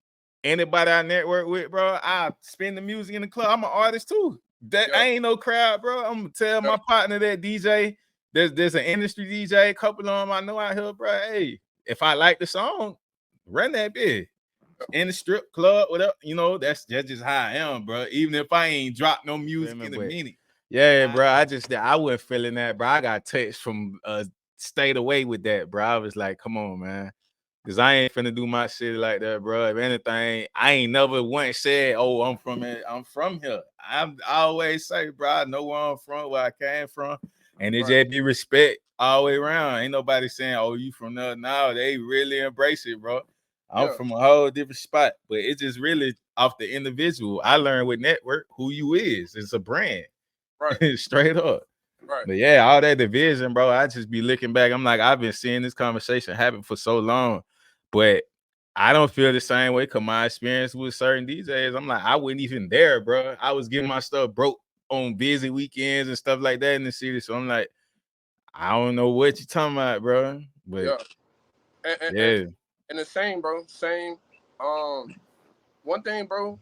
anybody I network with, bro. I spin the music in the club. I'm an artist too. That I ain't no crowd, bro. I'm gonna tell my partner that DJ. There's an industry DJ, a couple of them I know out here, bro. Hey, if I like the song, run that bit in the strip club, whatever. That's just how I am, bro. Even if I ain't dropped no music in a minute. Yeah, bro. I wasn't feeling that, bro. I got text from stayed away with that, bro. I was like, come on, man. Cause I ain't finna do my shit like that, bro. If anything, I ain't never once said, "Oh, I'm from it. I'm from here." I always say, bro, I know where I'm from, where I came from, and it just be respect all the way around. Ain't nobody saying, "Oh, you from there." No, they really embrace it, bro. I'm from a whole different spot, but it's just really off the individual. I learned with network who you is. It's a brand, right? Straight up. Right. But yeah, all that division, bro. I just be looking back. I'm like, I've been seeing this conversation happen for so long, but I don't feel the same way. Cause my experience with certain DJs, I'm like, I wasn't even there, bro. I was getting my stuff broke on busy weekends and stuff like that in the city. So I'm like, I don't know what you're talking about, bro. But and the same, bro. Same. One thing, bro.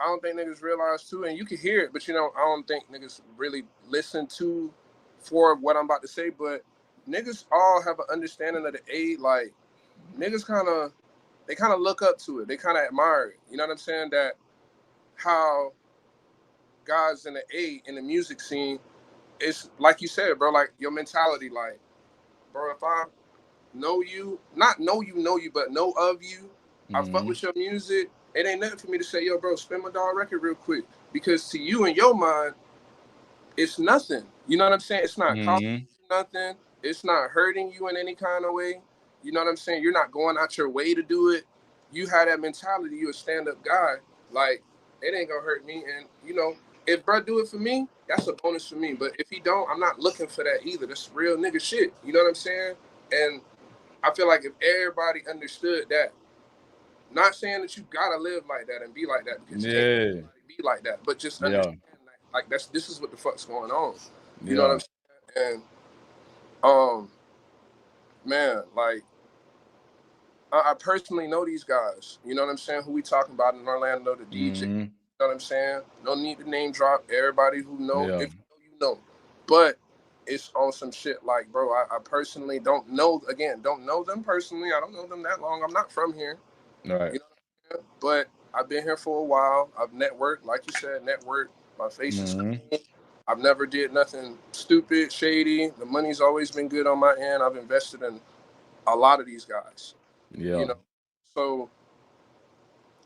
I don't think niggas realize too, and you can hear it, but I don't think niggas really listen to for what I'm about to say. But niggas all have an understanding of the A. Like niggas kind of look up to it. They kind of admire it. You know what I'm saying? That how guys in the A in the music scene, it's like you said, bro. Like your mentality, like, bro, if I know you, not know you, but know of you, I fuck with your music. It ain't nothing for me to say, yo, bro, spin my dog record real quick. Because to you in your mind, it's nothing. You know what I'm saying? It's not costing you nothing. It's not hurting you in any kind of way. You know what I'm saying? You're not going out your way to do it. You have that mentality. You're a stand-up guy. Like, it ain't gonna hurt me. And, if bro do it for me, that's a bonus for me. But if he don't, I'm not looking for that either. That's real nigga shit. You know what I'm saying? And I feel like if everybody understood that, not saying that you gotta live like that and be like that, because you can't be like that, but just understand like this is what the fuck's going on. You know what I'm saying? And man, like I personally know these guys. You know what I'm saying? Who we talking about in Orlando, the DJ. You know what I'm saying? No need to name drop everybody who know. If you know. But it's on some shit like, bro, I personally don't know them personally. I don't know them that long. I'm not from here. Right. You know what I'm saying? But I've been here for a while. I've networked, like you said, My face is cool. I've never did nothing stupid, shady. The money's always been good on my end. I've invested in a lot of these guys. Yeah. So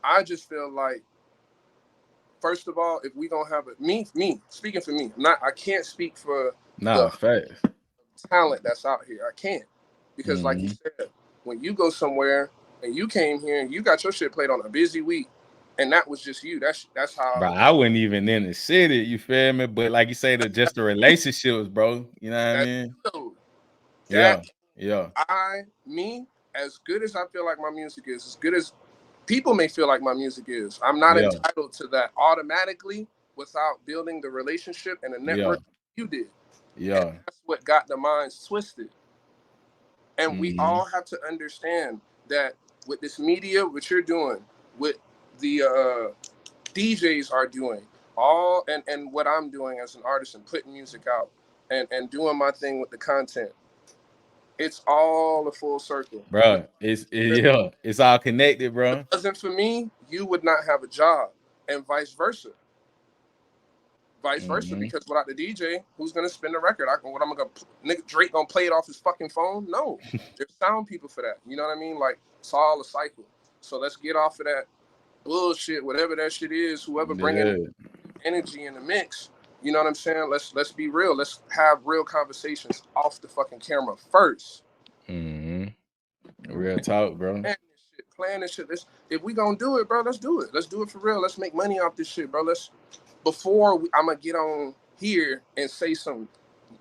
I just feel like, first of all, if we gonna have it, me speaking for me, I can't speak for the talent that's out here. I can't, because like you said, when you go somewhere and you came here and you got your shit played on a busy week, and that was just you. That's how. Bro, I wasn't even in the city. You feel me? But like you say, just the relationships, bro. You know what I mean? Yeah. As good as I feel like my music is, as good as people may feel like my music is, I'm not entitled to that automatically without building the relationship and the network you did. Yeah. And that's what got the minds twisted. And we all have to understand that with this media, what you're doing, what the DJs are doing, All and what I'm doing as an artist and putting music out and doing my thing with the content, it's all a full circle. Bro, it's all connected, If it bro. wasn't for me, you would not have a job, and vice versa. Vice versa, Mm-hmm. because without the DJ, who's gonna spin the record? Nigga Drake gonna play it off his fucking phone? No, there's sound people for that. You know what I mean? Like, it's all a cycle. So let's get off of that bullshit, whatever that shit is. Whoever bringing energy in the mix, you know what I'm saying? Let's be real. Let's have real conversations off the fucking camera first. Mm-hmm. Real talk, bro. Plan this shit. If we gonna do it, bro, let's do it. Let's do it for real. Let's make money off this shit, bro. I'm gonna get on here and say some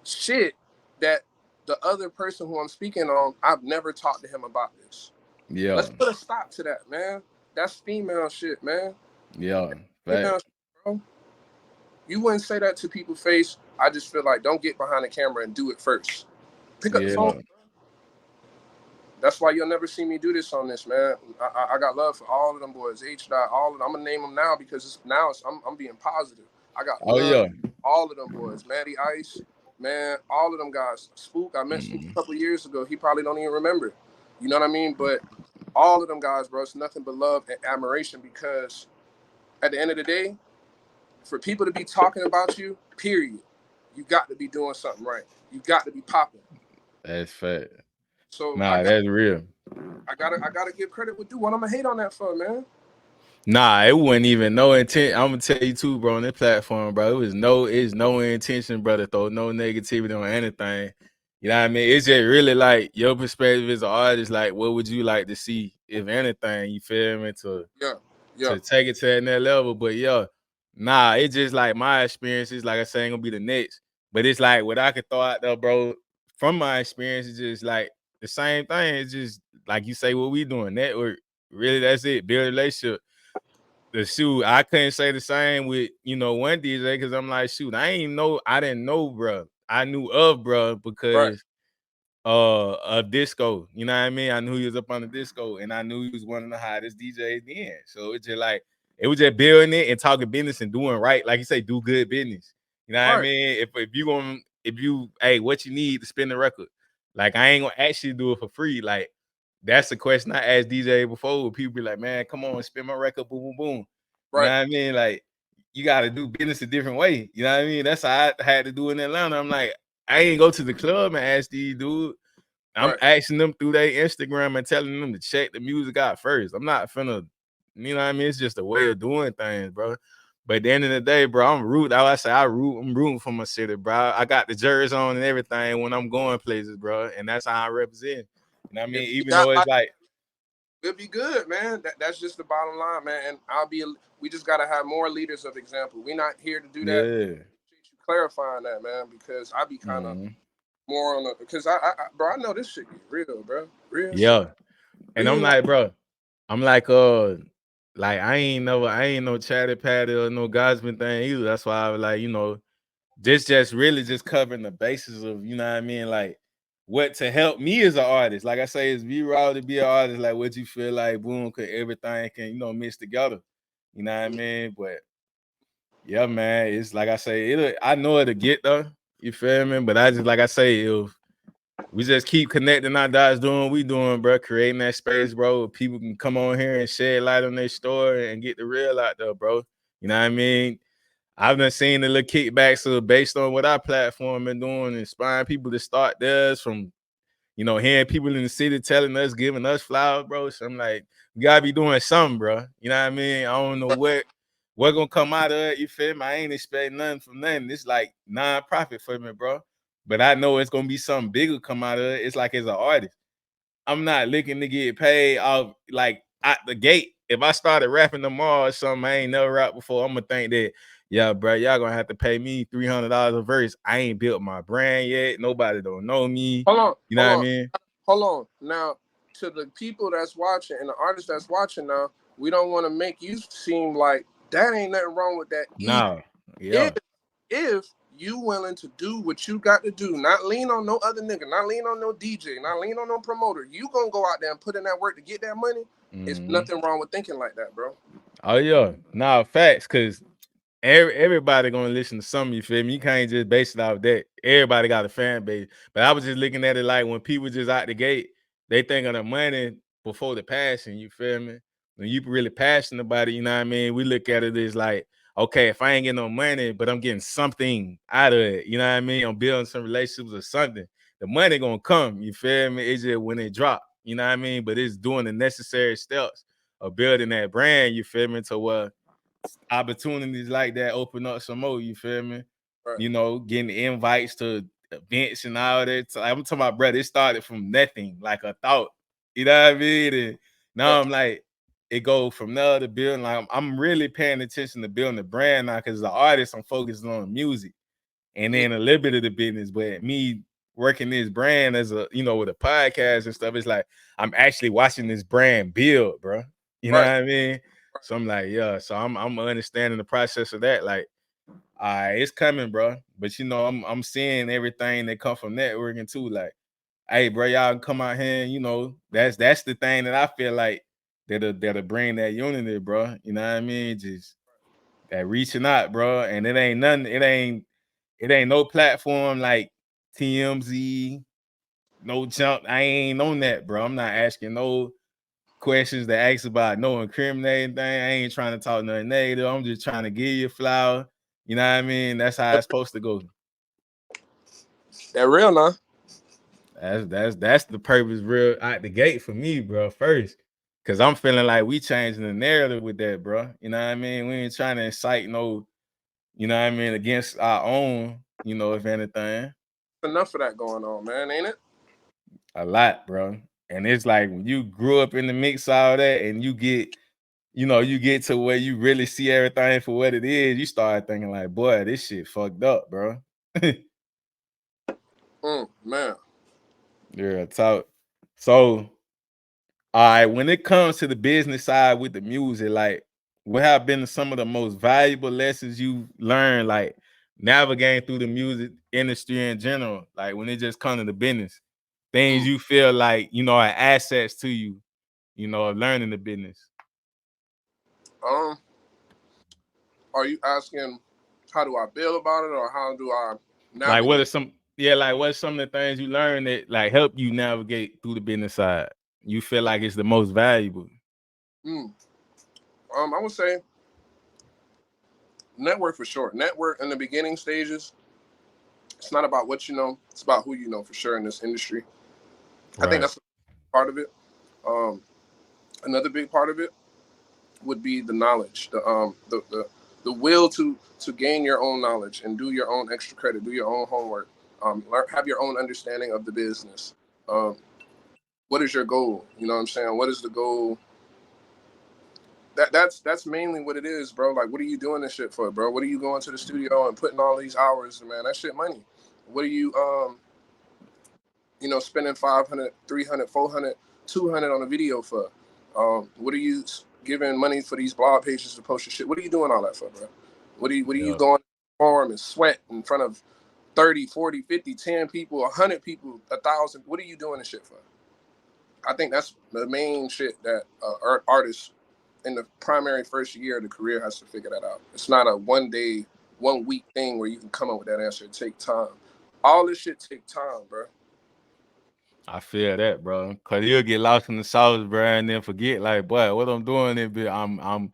shit that the other person who I'm speaking on, I've never talked to him about this. Yeah. Let's put a stop to that, man. That's female shit, man. Yeah. Female shit, bro. You wouldn't say that to people's face. I just feel like don't get behind the camera and do it first. Pick up the phone. That's why you'll never see me do this on this, man. I got love for all of them boys. All of them. I'm gonna name them now because I'm being positive. I got love for all of them boys. Matty Ice, man, all of them guys. Spook, I met Spook a couple years ago. He probably don't even remember. You know what I mean? But all of them guys, bro, it's nothing but love and admiration, because at the end of the day, for people to be talking about you, period, you got to be doing something right. You got to be popping. That's fact. So that's real. I gotta give credit with what I'm gonna hate on that for, man. Nah, it wasn't even no intent. I'm gonna tell you too, bro, on this platform, bro. It's no intention, bro, to throw no negativity on anything. You know what I mean? It's just really like your perspective as an artist. Like, what would you like to see, if anything? You feel me? To take it to that next level. But it's just like my experiences. Like I say, ain't gonna be the next. But it's like what I could throw out there, bro. From my experience, it's just like the same thing. It's just like you say, what we doing, network. Really, that's it. Build a relationship. The shoot, I couldn't say the same with one DJ, because I'm like, shoot, I didn't know, bro. I knew of bro because of disco. You know what I mean? I knew he was up on the disco, and I knew he was one of the hottest DJs then. So it's just like it was just building it and talking business and doing right, like you say, do good business. You know what I mean? If what you need to spin the record, like I ain't gonna actually do it for free. Like that's the question I asked DJ before. People be like, man, come on, spin my record, boom, boom, boom. You know what I mean? Like you got to do business a different way. You know what I mean? That's how I had to do in Atlanta. I'm like, I ain't go to the club and ask these dudes. I'm asking them through their Instagram and telling them to check the music out first. I'm not finna, you know what I mean? It's just a way of doing things, bro. But at the end of the day, bro, I'm rooting for my city, bro. I got the jersey on and everything when I'm going places, bro. And that's how I represent. You know what I mean? Even though it's like, it'll be good, man. That's just the bottom line, man. And we just gotta have more leaders of example. We're not here to do that. Yeah. You clarifying that, man, because I be kind of more on the, because I know this shit get real, bro. Real. Yeah. And I'm like, bro, I ain't no chatty patty or no gossiping thing either. That's why I was like, just really just covering the basis of, you know what I mean? Like what to help me as an artist. Like I say, it's be raw to be an artist. Like what you feel like, boom, cause everything can, mix together. You know what I mean? But yeah, man, it's like I say, I know it'll get there. You feel me? But I just, like I say, if we just keep connecting our dots, doing what we doing, bro, creating that space, bro. People can come on here and shed light on their story and get the real out there, bro. You know what I mean? I've been seeing the little kickbacks based on what our platform been doing, inspiring people to start theirs from, hearing people in the city telling us, giving us flowers, bro. So I'm like, we gotta be doing something, bro. You know what I mean? I don't know what gonna come out of it. You feel me? I ain't expecting nothing from nothing. It's like non-profit for me, bro. But I know it's gonna be something bigger come out of it. It's like as an artist, I'm not looking to get paid off like out the gate. If I started rapping tomorrow or something I ain't never rapped before, I'm gonna think that, yeah, bro, y'all gonna have to pay me $300 a verse. I ain't built my brand yet. Nobody don't know me. Hold on. You know what I mean? Hold on. Now, to the people that's watching and the artists that's watching now, we don't want to make you seem like that ain't nothing wrong with that. No. Yeah. If you willing to do what you got to do, not lean on no other nigga, not lean on no DJ, not lean on no promoter. You gonna go out there and put in that work to get that money. It's nothing wrong with thinking like that, bro. Oh yeah, facts. Cause everybody gonna listen to something, you feel me? You can't just base it off that. Everybody got a fan base. But I was just looking at it like when people just out the gate, they think of the money before the passion, you feel me? When you really passionate about it, you know what I mean? We look at it as like, okay, if I ain't getting no money, but I'm getting something out of it, you know what I mean? I'm building some relationships or something. The money gonna come, you feel me? It's just when it drop, you know what I mean? But it's doing the necessary steps of building that brand, you feel me? To where opportunities like that open up some more, you feel me? Right. You know, getting invites to events and all that. So I'm talking about, brother, it started from nothing, like a thought. You know what I mean? And now I'm like, it goes from there to building. Like I'm really paying attention to building the brand now because as an artist, I'm focusing on the music and then a little bit of the business. But me working this brand as a, you know, with a podcast and stuff, it's like I'm actually watching this brand build, bro. You know what I mean? So I'm like, yeah. So I'm understanding the process of that. Like, all right, it's coming, bro. But you know, I'm seeing everything that come from networking too. Like, hey, bro, y'all can come out here and you know, that's the thing that I feel like that'll bring that unity, bro. You know what I mean? Just that reaching out, bro. And it ain't nothing, it ain't no platform like TMZ, no jump. I ain't on that, bro. I'm not asking no questions that ask about no incriminating thing. I ain't trying to talk nothing negative. I'm just trying to give you a flower. You know what I mean? That's how it's supposed to go. That real now. That's the purpose real out the gate for me, bro. First. Cause I'm feeling like we changing the narrative with that, bro. You know what I mean? We ain't trying to incite no, you know what I mean, against our own, you know, if anything. Enough of that going on, man, ain't it? A lot, bro. And it's like when you grew up in the mix of all that and you get, you know, you get to where you really see everything for what it is, you start thinking like, boy, this shit fucked up, bro. Man. Yeah, talk. So, all right, when it comes to the business side with the music, like, what have been some of the most valuable lessons you learned, like, navigating through the music industry in general, like, when it just comes to the business, things you feel like, you know, are assets to you, you know, of learning the business? Are you asking how do I feel about it or how do I navigate? Like, what are some, yeah, like, what's some of the things you learned that, like, help you navigate through the business side? You feel like it's the most valuable? I would say network for sure. Network in the beginning stages. It's not about what you know. It's about who you know for sure in this industry. Right. I think that's part of it. Another big part of it would be the knowledge, the will to gain your own knowledge and do your own extra credit, do your own homework, have your own understanding of the business. What is your goal? You know what I'm saying? What is the goal? That's mainly what it is, bro. Like, what are you doing this shit for, bro? What are you going to the studio and putting all these hours, man? That shit money. What are you, you know, spending 500, 300, 400, 200 on a video for? What are you giving money for these blog pages to post your shit? What are you doing all that for, bro? What are you going to perform and sweat in front of 30, 40, 50, 10 people, 100 people, 1,000? What are you doing this shit for? I think that's the main shit that artists in the primary first year of the career has to figure that out. It's not a 1 day, 1 week thing where you can come up with that answer. It take time. All this shit take time, bro. I feel that, bro. Cause you'll get lost in the sauce, bro, and then forget, like, boy, what I'm doing is I'm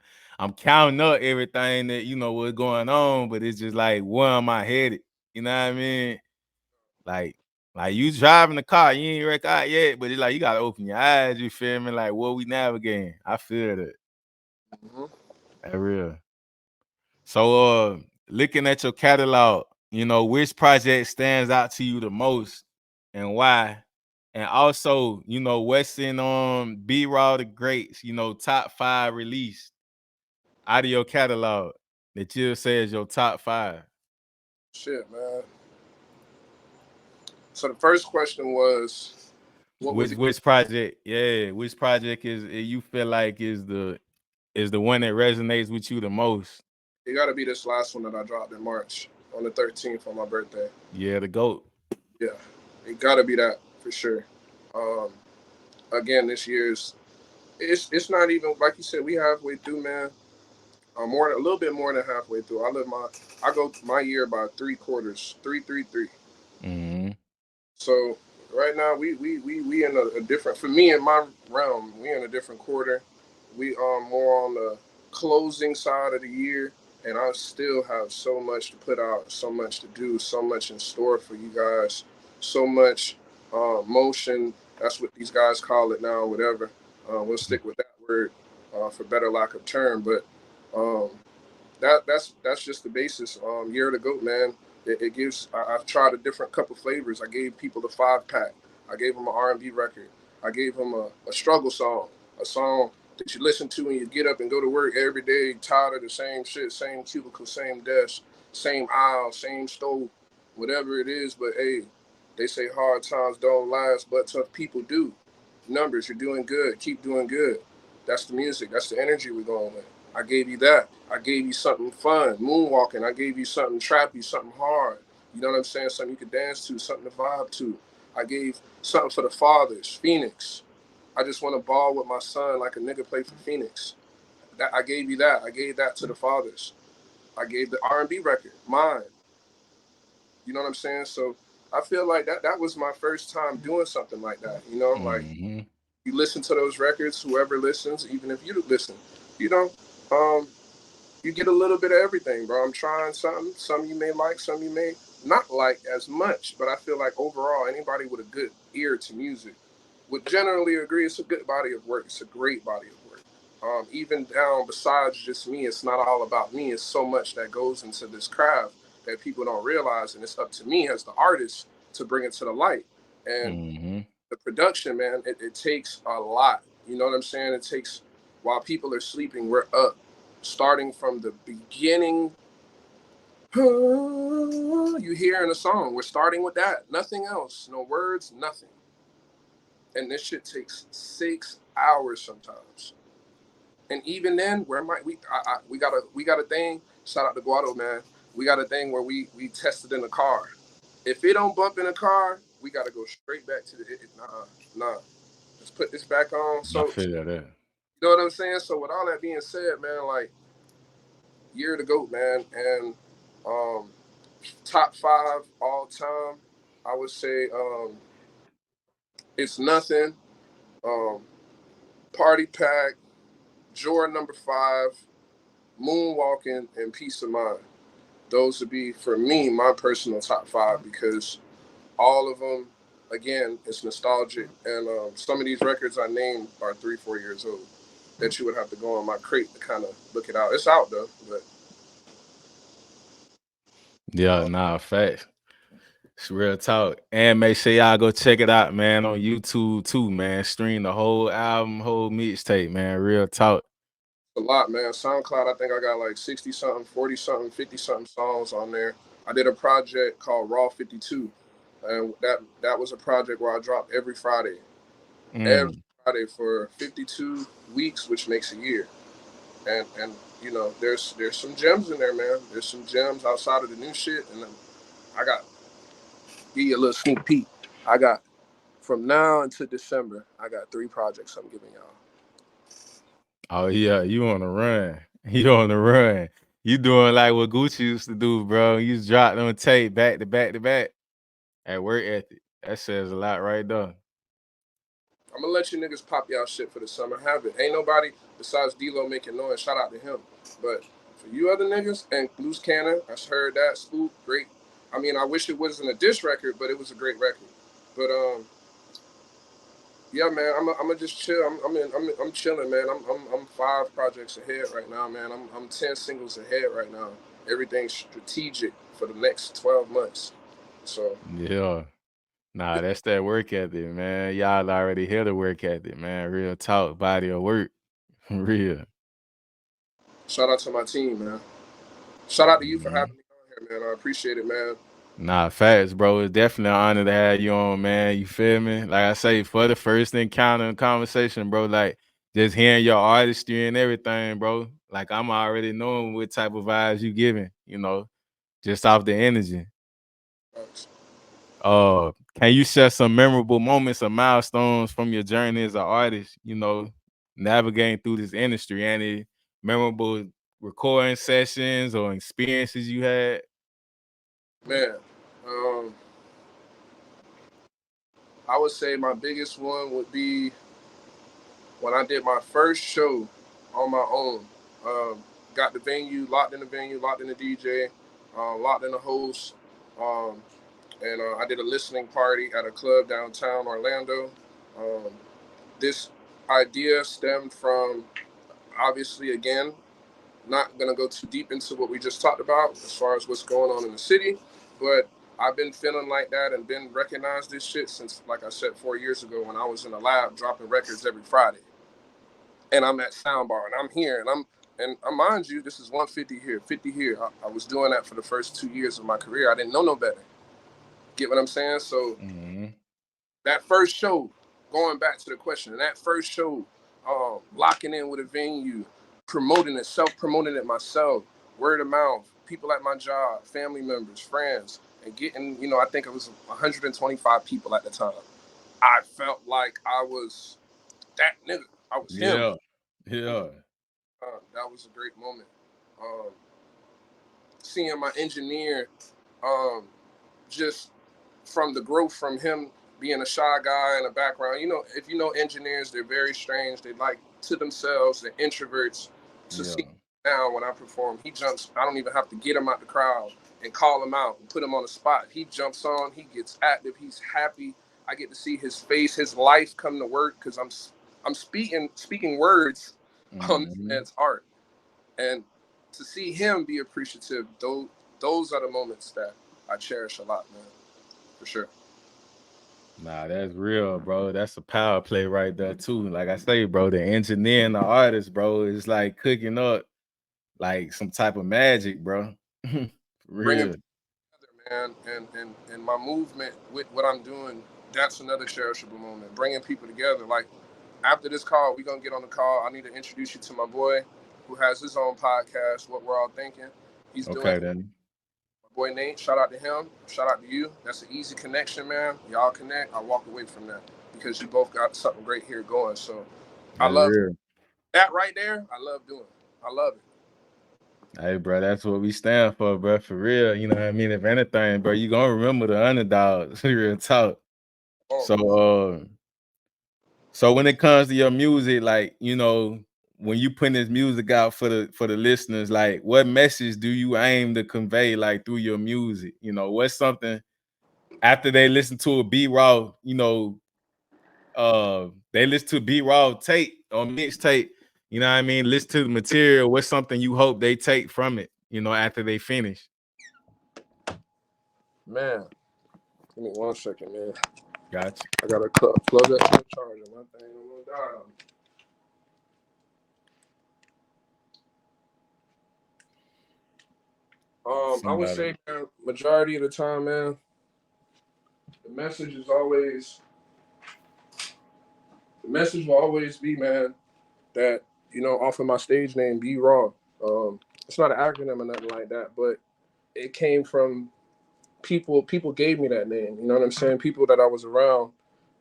counting up everything that you know what's going on, but it's just like, where am I headed? You know what I mean? Like you driving the car, you ain't wrecked out yet, but it's like you gotta open your eyes. You feel me? Like, what we navigating? I feel that. That real. So, looking at your catalog, you know, which project stands out to you the most and why? And also, you know, what's in Brawwdagoat's, you know, top 5 release out of your catalog that you'll say is your top 5? Shit, man. So the first question was, Which project? Yeah, which project is you feel like is the one that resonates with you the most? It got to be this last one that I dropped in March on the 13th on my birthday. Yeah, the GOAT. Yeah, it got to be that for sure. Again, this year's it's not even like you said. We halfway through, man. I'm a little bit more than halfway through. I go my year by 3/4, 3 3 3. Mm-hmm. So right now we in a different, for me in my realm, we in a different quarter. We are more on the closing side of the year, and I still have so much to put out, so much to do, so much in store for you guys, so much motion. That's what these guys call it now, whatever. We'll stick with that word for better lack of term, but um, that's just the basis. Year of the Goat, man. It gives. I've tried a different couple flavors. I gave people the 5-pack. I gave them an R&B record. I gave them a struggle song, a song that you listen to when you get up and go to work every day, tired of the same shit, same cubicle, same desk, same aisle, same stove, whatever it is. But hey, they say hard times don't last, but tough people do. Numbers, you're doing good. Keep doing good. That's the music. That's the energy we're going with. I gave you that. I gave you something fun, moonwalking. I gave you something trappy, something hard. You know what I'm saying? Something you could dance to, something to vibe to. I gave something for the fathers, Phoenix. I just want to ball with my son like a nigga play for Phoenix. That I gave you that. I gave that to the fathers. I gave the R&B record, mine. You know what I'm saying? So I feel like that was my first time doing something like that. You know, like Mm-hmm. you listen to those records, whoever listens, even if you don't listen, you know, um, you get a little bit of everything, bro. I'm trying something. Some you may like, some you may not like as much. But I feel like overall, anybody with a good ear to music would generally agree it's a good body of work. It's a great body of work. Even down besides just me, it's not all about me. It's so much that goes into this craft that people don't realize, and it's up to me as the artist to bring it to the light. And Mm-hmm. the production, man, it takes a lot. You know what I'm saying? It takes, while people are sleeping, we're up. Starting from the beginning, you hear in a song, we're starting with that. Nothing else. No words, nothing. And this shit takes 6 hours sometimes. And even then, where might we got a thing. Shout out to Guado, man. We got a thing where we tested in the car. If it don't bump in the car, we got to go straight back to nah. Let's put this back on. I So feel that. you know what I'm saying? So with all that being said, man, like year to go, man, and um, top 5 all time, I would say it's nothing. Um, Party Pack, Jordan number 5, Moonwalking, and Peace of Mind. Those would be for me my personal top 5 because all of them, again, it's nostalgic, and some of these records I named are 3-4 years old. That you would have to go on my crate to kind of look it out. It's out though, but Yeah, nah, facts. It's real talk. And make sure y'all go check it out, man, on YouTube too, man. Stream the whole album, whole mixtape, man. Real talk. a lot, man. SoundCloud, I think I got like 60 something, 40 something, 50 something songs on there. I did a project called Raw 52, and that was a project where I dropped every Friday for 52 weeks, which makes a year. And you know, there's some gems in there, man. There's some gems outside of the new shit, and then I got give you a little sneak peek. I got from now until December, I got 3 projects I'm giving y'all. Oh yeah, you on the run. You on the run. You doing like what Gucci used to do, bro. You just dropped on tape back to back to back. At work ethic. That says a lot right there. I'm gonna let you niggas pop y'all shit for the summer. Have it. Ain't nobody besides D-Lo making noise. Shout out to him. But for you other niggas and Loose Cannon, I heard that. Scoop, great. I mean, I wish it wasn't a diss record, but it was a great record. But yeah, man, I'm just chill. I'm chilling, man. I'm 5 projects ahead right now, man. I'm 10 singles ahead right now. Everything's strategic for the next 12 months. So Yeah. Nah, that's that work ethic, man. Y'all already hear the work ethic, man. Real talk, body of work. Real. shout out to my team, man. Shout out to you for Mhm. having me on here, man. I appreciate it, man. Nah, facts, bro. It's definitely an honor to have you on, man. You feel me? Like I say, for the first encounter and conversation, bro, like just hearing your artistry and everything, bro. Like I'm already knowing what type of vibes you giving, just off the energy. Thanks. Can you share some memorable moments or milestones from your journey as an artist, navigating through this industry? Any memorable recording sessions or experiences you had? Man, I would say my biggest one would be when I did my first show on my own. Got the venue, locked in the DJ, locked in the host, and I did a listening party at a club downtown Orlando. This idea stemmed from, obviously, again, not going to go too deep into what we just talked about as far as what's going on in the city, but I've been feeling like that and been recognized this shit since, like I said, 4 years ago when I was in the lab dropping records every Friday. And I'm at Soundbar and I'm here and mind you, this is 150 here, 50 here. I was doing that for the first 2 years of my career. I didn't know no better. Get what I'm saying? So that first show, going back to the question, that first show, locking in with a venue, promoting it, self-promoting it myself, word of mouth, people at my job, family members, friends, and getting, I think it was 125 people at the time. I felt like I was that nigga. I was him. Yeah. That was a great moment. Seeing my engineer, just from the growth from him being a shy guy in the background. If you know engineers, they're very strange. They like to themselves, they're introverts. To see now when I perform, he jumps. I don't even have to get him out the crowd and call him out and put him on the spot. He jumps on, he gets active, he's happy. I get to see his face, his life come to work because I'm speaking words on this man's art. And to see him be appreciative, those are the moments that I cherish a lot, man. For sure. Nah, that's real, bro. That's a power play right there, too. Like I say, bro, the engineer and the artist, bro, is like cooking up like some type of magic, bro. Real. Man, and my movement with what I'm doing, that's another cherishable moment. Bringing people together. Like, after this call, we're going to get on the call. I need to introduce you to my boy who has his own podcast, What We're All Thinking. He's doing then. My boy Nate, shout out to him. Shout out to you. That's an easy connection, man. Y'all connect. I walk away from that because you both got something great here going. So I love that right there. I love doing it. I love it. Hey, bro, that's what we stand for, bro. For real. You know what I mean? If anything, bro, you gonna remember the underdogs. Real talk. So when it comes to your music, like, when you putting this music out for the listeners, like, what message do you aim to convey, like, through your music? What's something after they listen to a B-Raw, they listen to B-Raw tape or mixtape, you know what I mean? Listen to the material. What's something you hope they take from it, after they finish? Man, give me 1 second, man. Gotcha. I gotta plug up the charger. My thing will die. I would say, man, majority of the time, man, the message will always be, man, that, off of my stage name, Be Raw. It's not an acronym or nothing like that, but it came from people gave me that name. You know what I'm saying? People that I was around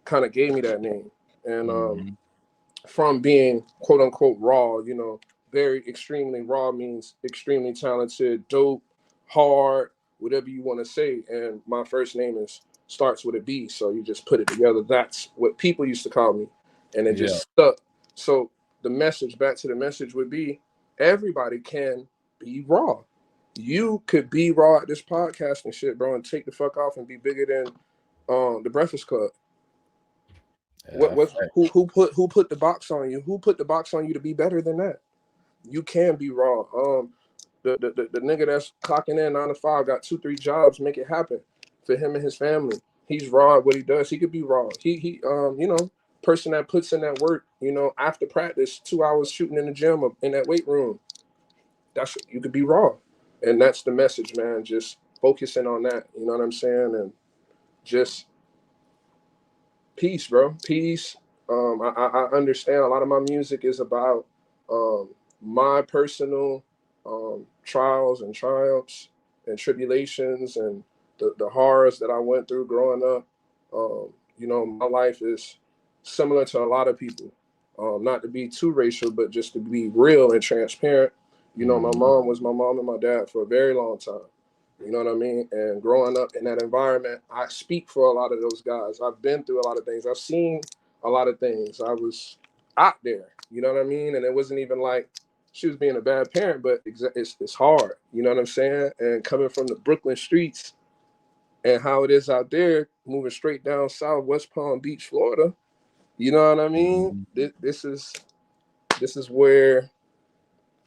kind of gave me that name. And from being quote unquote raw, very extremely raw means extremely talented, dope, hard, whatever you want to say. And my first name starts with a B, so you just put it together. That's what people used to call me, and it just stuck. So back to the message would be, everybody can be raw. You could be raw at this podcast and shit, bro, and take the fuck off and be bigger than the Breakfast Club. Who put the box on you? Who put the box on you to be better than that? You can be raw. The nigga that's clocking in 9 to 5 got 2-3 jobs, make it happen for him and his family. He's raw at what he does. He could be raw. He person that puts in that work, after practice, 2 hours shooting in the gym or in that weight room. You could be raw. And that's the message, man. Just focusing on that. You know what I'm saying? And just peace, bro. Peace. I understand a lot of my music is about my personal trials and triumphs and tribulations and the horrors that I went through growing up. My life is similar to a lot of people. Not to be too racial, but just to be real and transparent. You know, my mom was my mom and my dad for a very long time. You know what I mean? And growing up in that environment, I speak for a lot of those guys. I've been through a lot of things. I've seen a lot of things. I was out there. You know what I mean? And it wasn't even like she was being a bad parent, but it's hard. You know what I'm saying? And coming from the Brooklyn streets and how it is out there, moving straight down south, West Palm Beach, Florida. You know what I mean? This is where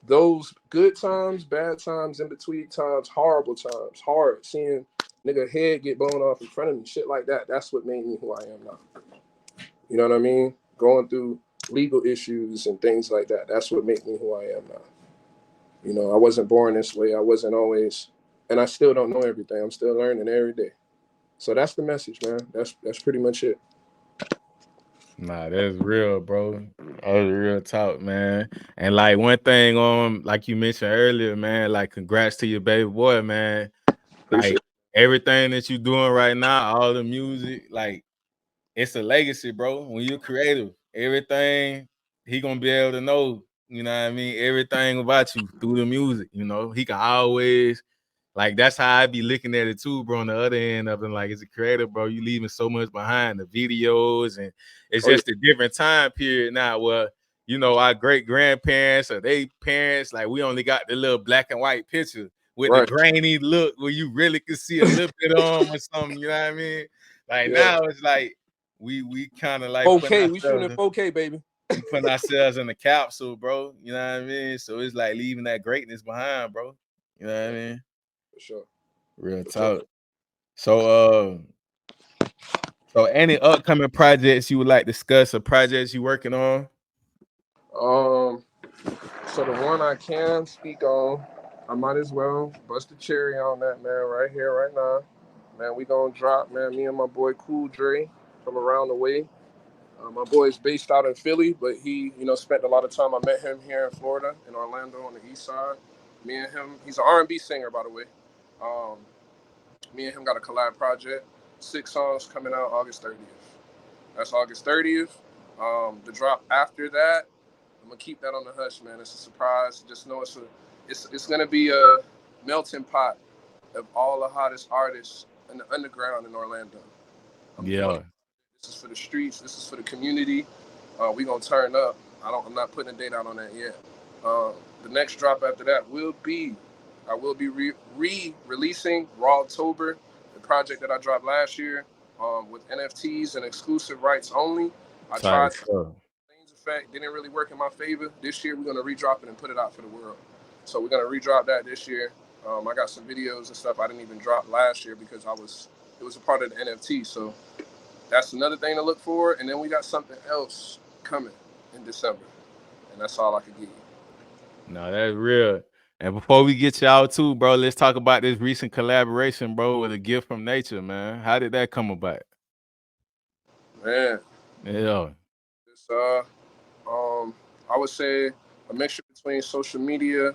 those good times, bad times, in between times, horrible times, hard seeing nigga head get blown off in front of me, shit like that. That's what made me who I am now. You know what I mean? Going through legal issues and things like that. That's what made me who I am now. You know, I wasn't born this way. I wasn't always, and I still don't know everything. I'm still learning every day. So that's the message, man. That's pretty much it. Nah, that's real, bro. That's real talk, man. And like one thing like you mentioned earlier, man, like congrats to your baby boy, man. Appreciate Like everything that you doing right now, all the music, like it's a legacy, bro. When you're creative, everything he gonna be able to know, you know what I mean? Everything about you through the music, you know. He can always like that's how I be looking at it too, bro. On the other end of it, like as a creator, bro, you leaving so much behind the videos, and it's just a different time period now where you know our great grandparents or they parents, like we only got the little black and white picture with the grainy look where you really could see a little bit on or something, you know what I mean? Like now it's like we kind of like 4K, we shooting in 4K, baby. We putting ourselves in the capsule, bro. You know what I mean? So it's like leaving that greatness behind, bro. You know what I mean? For sure. Real talk. So so any upcoming projects you would like to discuss or projects you working on? So the one I can speak on, I might as well bust the cherry on that, man, right here, right now. Man, we gonna drop, man, me and my boy Cool Dre from around the way. My boy is based out in Philly, but he, you know, spent a lot of time. I met him here in Florida, in Orlando on the east side. Me and him, he's an R&B singer, by the way. Me and him got a collab project. 6 songs coming out August 30th. That's August 30th. The drop after that, I'm gonna keep that on the hush, man. It's a surprise. Just know it's gonna be a melting pot of all the hottest artists in the underground in Orlando. Yeah. This is for the streets. This is for the community. We gonna turn up. I'm not putting a date out on that yet. The next drop after that I will be re-releasing Brawwdagoat, the project that I dropped last year, with NFTs and exclusive rights only. I tried things effect, didn't really work in my favor. This year we're gonna re-drop it and put it out for the world. So we're gonna re-drop that this year. I got some videos and stuff I didn't even drop last year because it was a part of the NFT. So that's another thing to look for. And then we got something else coming in December. And that's all I can give you. No, that's real. And before we get y'all too, bro, let's talk about this recent collaboration, bro, with A Gift from Nature, man. How did that come about? Man. Yeah. It's I would say a mixture between social media,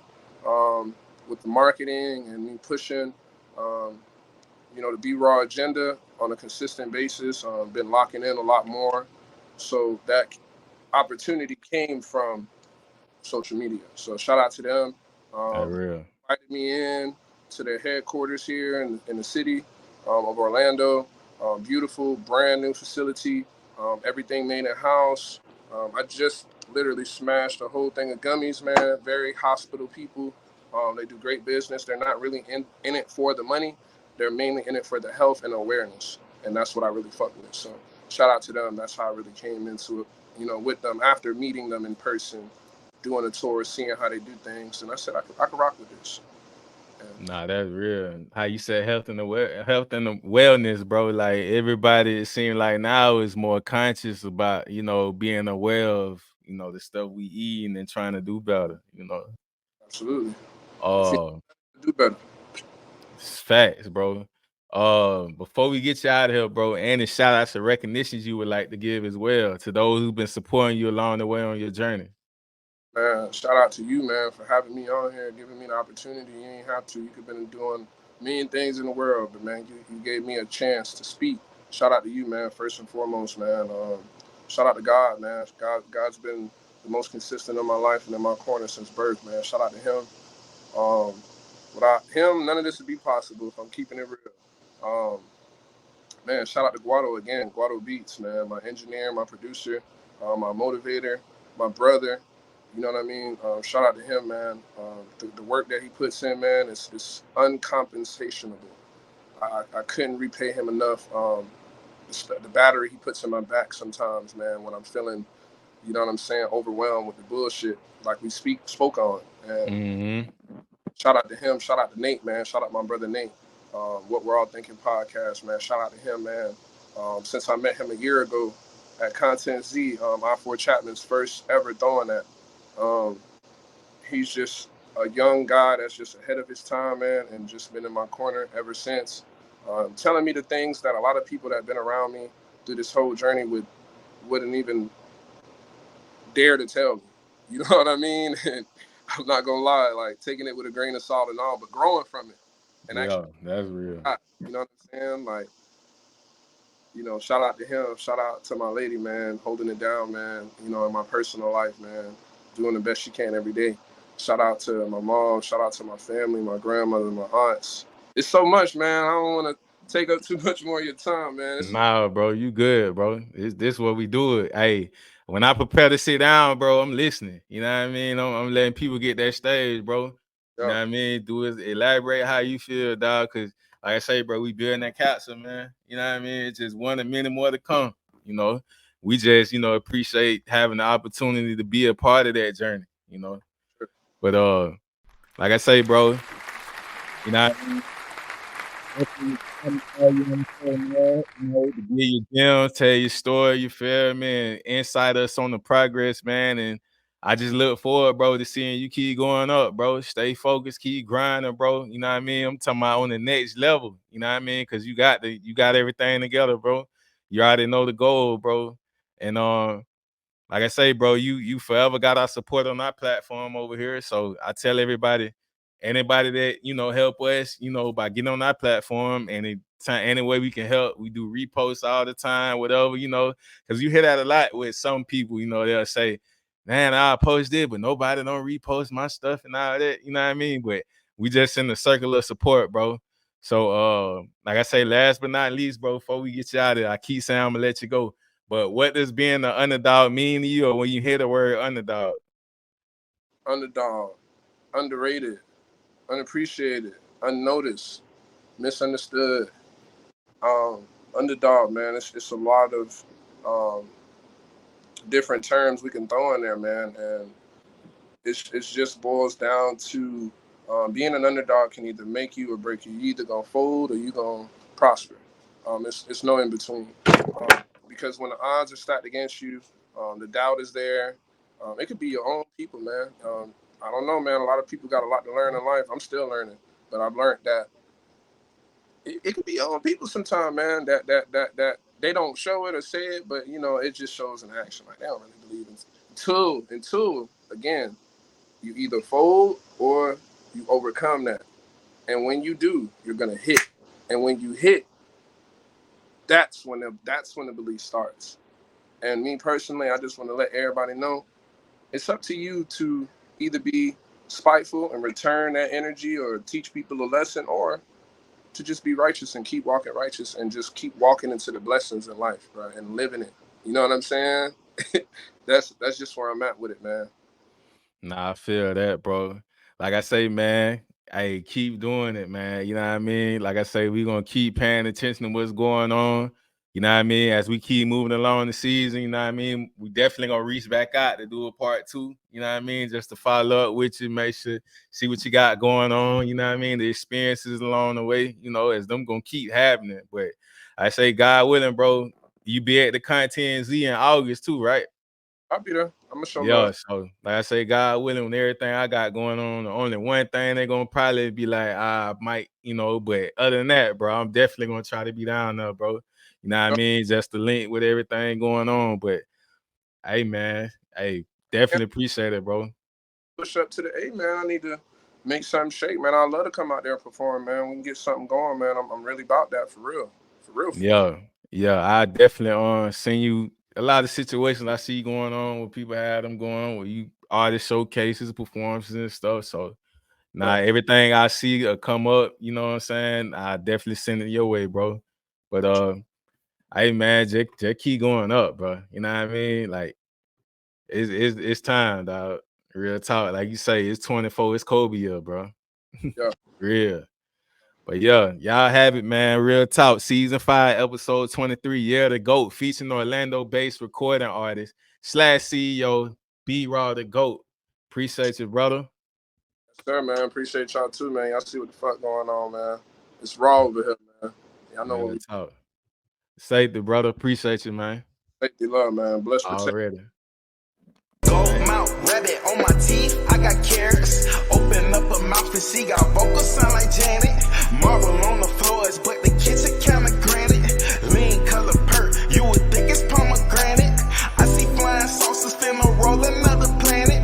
with the marketing and me pushing, you know, the B-Raw agenda on a consistent basis. Been locking in a lot more. So that opportunity came from social media. So shout out to them. Real. Invited me in to their headquarters here in the city of Orlando. Beautiful, brand new facility. Everything made in house. I just literally smashed a whole thing of gummies, man. Very hospital people. They do great business. They're not really in it for the money. They're mainly in it for the health and awareness. And that's what I really fuck with. So shout out to them. That's how I really came into it, you know, with them after meeting them in person, doing a tour, seeing how they do things. And I said, I could rock with this. Nah, that's real. How you said health and the wellness, bro. Like everybody, it seems like now is more conscious about, you know, being aware of, you know, the stuff we eat and trying to do better, you know. Absolutely. Do better. Facts, bro. Before we get you out of here, bro, any shout outs or recognitions you would like to give as well to those who've been supporting you along the way on your journey. Man, shout out to you, man, for having me on here, giving me the opportunity. You ain't have to. You could have been doing a million things in the world, but, man, you gave me a chance to speak. Shout out to you, man, first and foremost, man. Shout out to God, man. God's been the most consistent in my life and in my corner since birth, man. Shout out to him. Without him, none of this would be possible. If I'm keeping it real. Man, shout out to Guado again. Guado Beats, man. My engineer, my producer, my motivator, my brother. You know what I mean? Shout out to him, man. The work that he puts in, man, is uncompensationable. I couldn't repay him enough. The battery he puts in my back sometimes, man, when I'm feeling, you know what I'm saying, overwhelmed with the bullshit, like we spoke on. And shout out to him. Shout out to Nate, man. Shout out my brother Nate. What We're All Thinking podcast, man. Shout out to him, man. Since I met him a year ago at Content Z, I4 Chapman's first ever throwing that. He's just a young guy that's just ahead of his time, man, and just been in my corner ever since. Telling me the things that a lot of people that have been around me through this whole journey wouldn't even dare to tell me. You know what I mean? And I'm not gonna lie, like taking it with a grain of salt and all, but growing from it. And actually, that's real. You know what I'm saying? Like, you know, shout out to him. Shout out to my lady, man, holding it down, man. You know, in my personal life, man, doing the best she can every day. Shout out to my mom. Shout out to my family, my grandmother, my aunts. It's so much, man. I don't want to take up too much more of your time, man. Nah, bro, you good, bro. This what we do it. Hey, when I prepare to sit down, bro, I'm listening. You know what I mean? I'm letting people get that stage, bro. You know what I mean? Do it, elaborate how you feel, dog. Cause like I say, bro, we building that capsule, man. You know what I mean? It's just one of many more to come. You know, we just, you know, appreciate having the opportunity to be a part of that journey. You know, but like I say, bro, you know. You know, to get your gems, tell your story, you feel me, and insight us on the progress, man. And I just look forward, bro, to seeing you keep going up, bro. Stay focused, keep grinding, bro. You know what I mean? I'm talking about on the next level, you know what I mean? Because you got everything together, bro. You already know the goal, bro. And like I say, bro, you forever got our support on our platform over here. So I tell everybody, anybody that, you know, help us, you know, by getting on our platform, and any way we can help, we do reposts all the time, whatever, you know, because you hear that a lot with some people, you know, they'll say, man, I'll post it, but nobody don't repost my stuff and all that, you know what I mean? But we just in the circle of support, bro. So like I say, last but not least, bro, before we get you out of there, I keep saying I'm gonna let you go. But what does being an underdog mean to you, or when you hear the word underdog? Underdog, underrated, unappreciated, unnoticed, misunderstood. Underdog, man. It's a lot of different terms we can throw in there, man, and it's just boils down to being an underdog can either make you or break you. You either gonna fold or you gonna prosper. It's no in between. Because when the odds are stacked against you, the doubt is there. It could be your own people, man. I don't know, man. A lot of people got a lot to learn in life. I'm still learning, but I've learned that it could be your own people sometimes, man. That they don't show it or say it, but you know, it just shows in action. Like they don't really believe in until again, you either fold or you overcome that. And when you do, you're gonna hit. And when you hit, that's when the belief starts. And me personally, I just want to let everybody know it's up to you to either be spiteful and return that energy or teach people a lesson, or to just be righteous and keep walking righteous and just keep walking into the blessings in life, right? And living it. You know what I'm saying? That's just where I'm at with it, man. Nah, I feel that, bro. Like I say, man, hey, keep doing it, man. You know what I mean? Like I say, we gonna keep paying attention to what's going on. You know what I mean? As we keep moving along the season, you know what I mean? We definitely gonna reach back out to do a part 2. You know what I mean? Just to follow up with you, make sure, see what you got going on. You know what I mean? The experiences along the way, you know, as them gonna keep happening. But I say, God willing, bro, you be at the Content Z in August too, right? I'll be there. I'm gonna show Yeah, love. so like I say, God willing, with everything I got going on, the only one thing they're gonna probably be like, I might, you know, but other than that, bro, I'm definitely gonna try to be down there, bro. You know what I mean? Just to link with everything going on. But hey, man, hey, definitely appreciate it, bro. Push up to the A, man. I need to make something shake, man. I'd love to come out there and perform, man. We can get something going, man. I'm really about that for real. For real. Yeah, I definitely seen you a lot of situations I see going on where people have them going where you artist showcases, performances and stuff. So Nah, everything I see come up, you know what I'm saying? I definitely send it your way, bro. But hey man, just keep going up, bro. You know what I mean? Like it's time, dog. Real talk. Like you say, it's 24, it's Kobe year, bro. Yeah. Real. But yeah, y'all have it, man. Real talk. Season 5, episode 23, Year of the GOAT, featuring Orlando-based recording artist / CEO Brawwdagoat. Appreciate you, brother. Sir, man. Appreciate y'all too, man. Y'all see what the fuck going on, man. It's raw over here, man. Y'all know what we talk. Safety, brother. Appreciate you, man. Safety love, man. Bless already. Gold mouth, rabbit on my teeth, I got carrots. Open up her mouth and she got vocals sound like Janet. Marble on the floors, but the kitchen kinda granite. Lean color perk, you would think it's pomegranate. I see flying saucers finna roll another planet.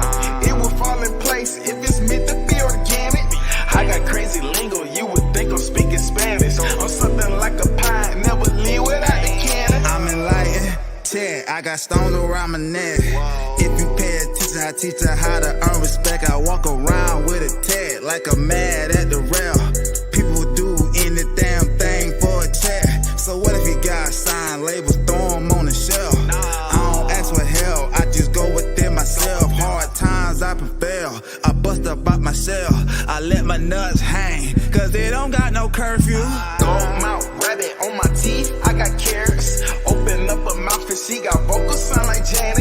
It will fall in place if it's meant to be organic. I got crazy lingo, you would think I'm speaking Spanish. I'm something like a pie, never leave without the cannon. I'm enlightened, I got stone around my neck. If you pay attention, I teach her how to earn respect. I walk around with a tag like I'm mad at the rail. People do any damn thing for a check. So what if you got signed labels, throw them on the shelf? I don't ask for help, I just go within myself. Hard times I prevail, I bust up out my shell. I let my nuts hang, cause they don't got no curfew. Gold mouth, rabbit on my teeth, I got carrots. Open up her mouth and she got vocals sound like Janet.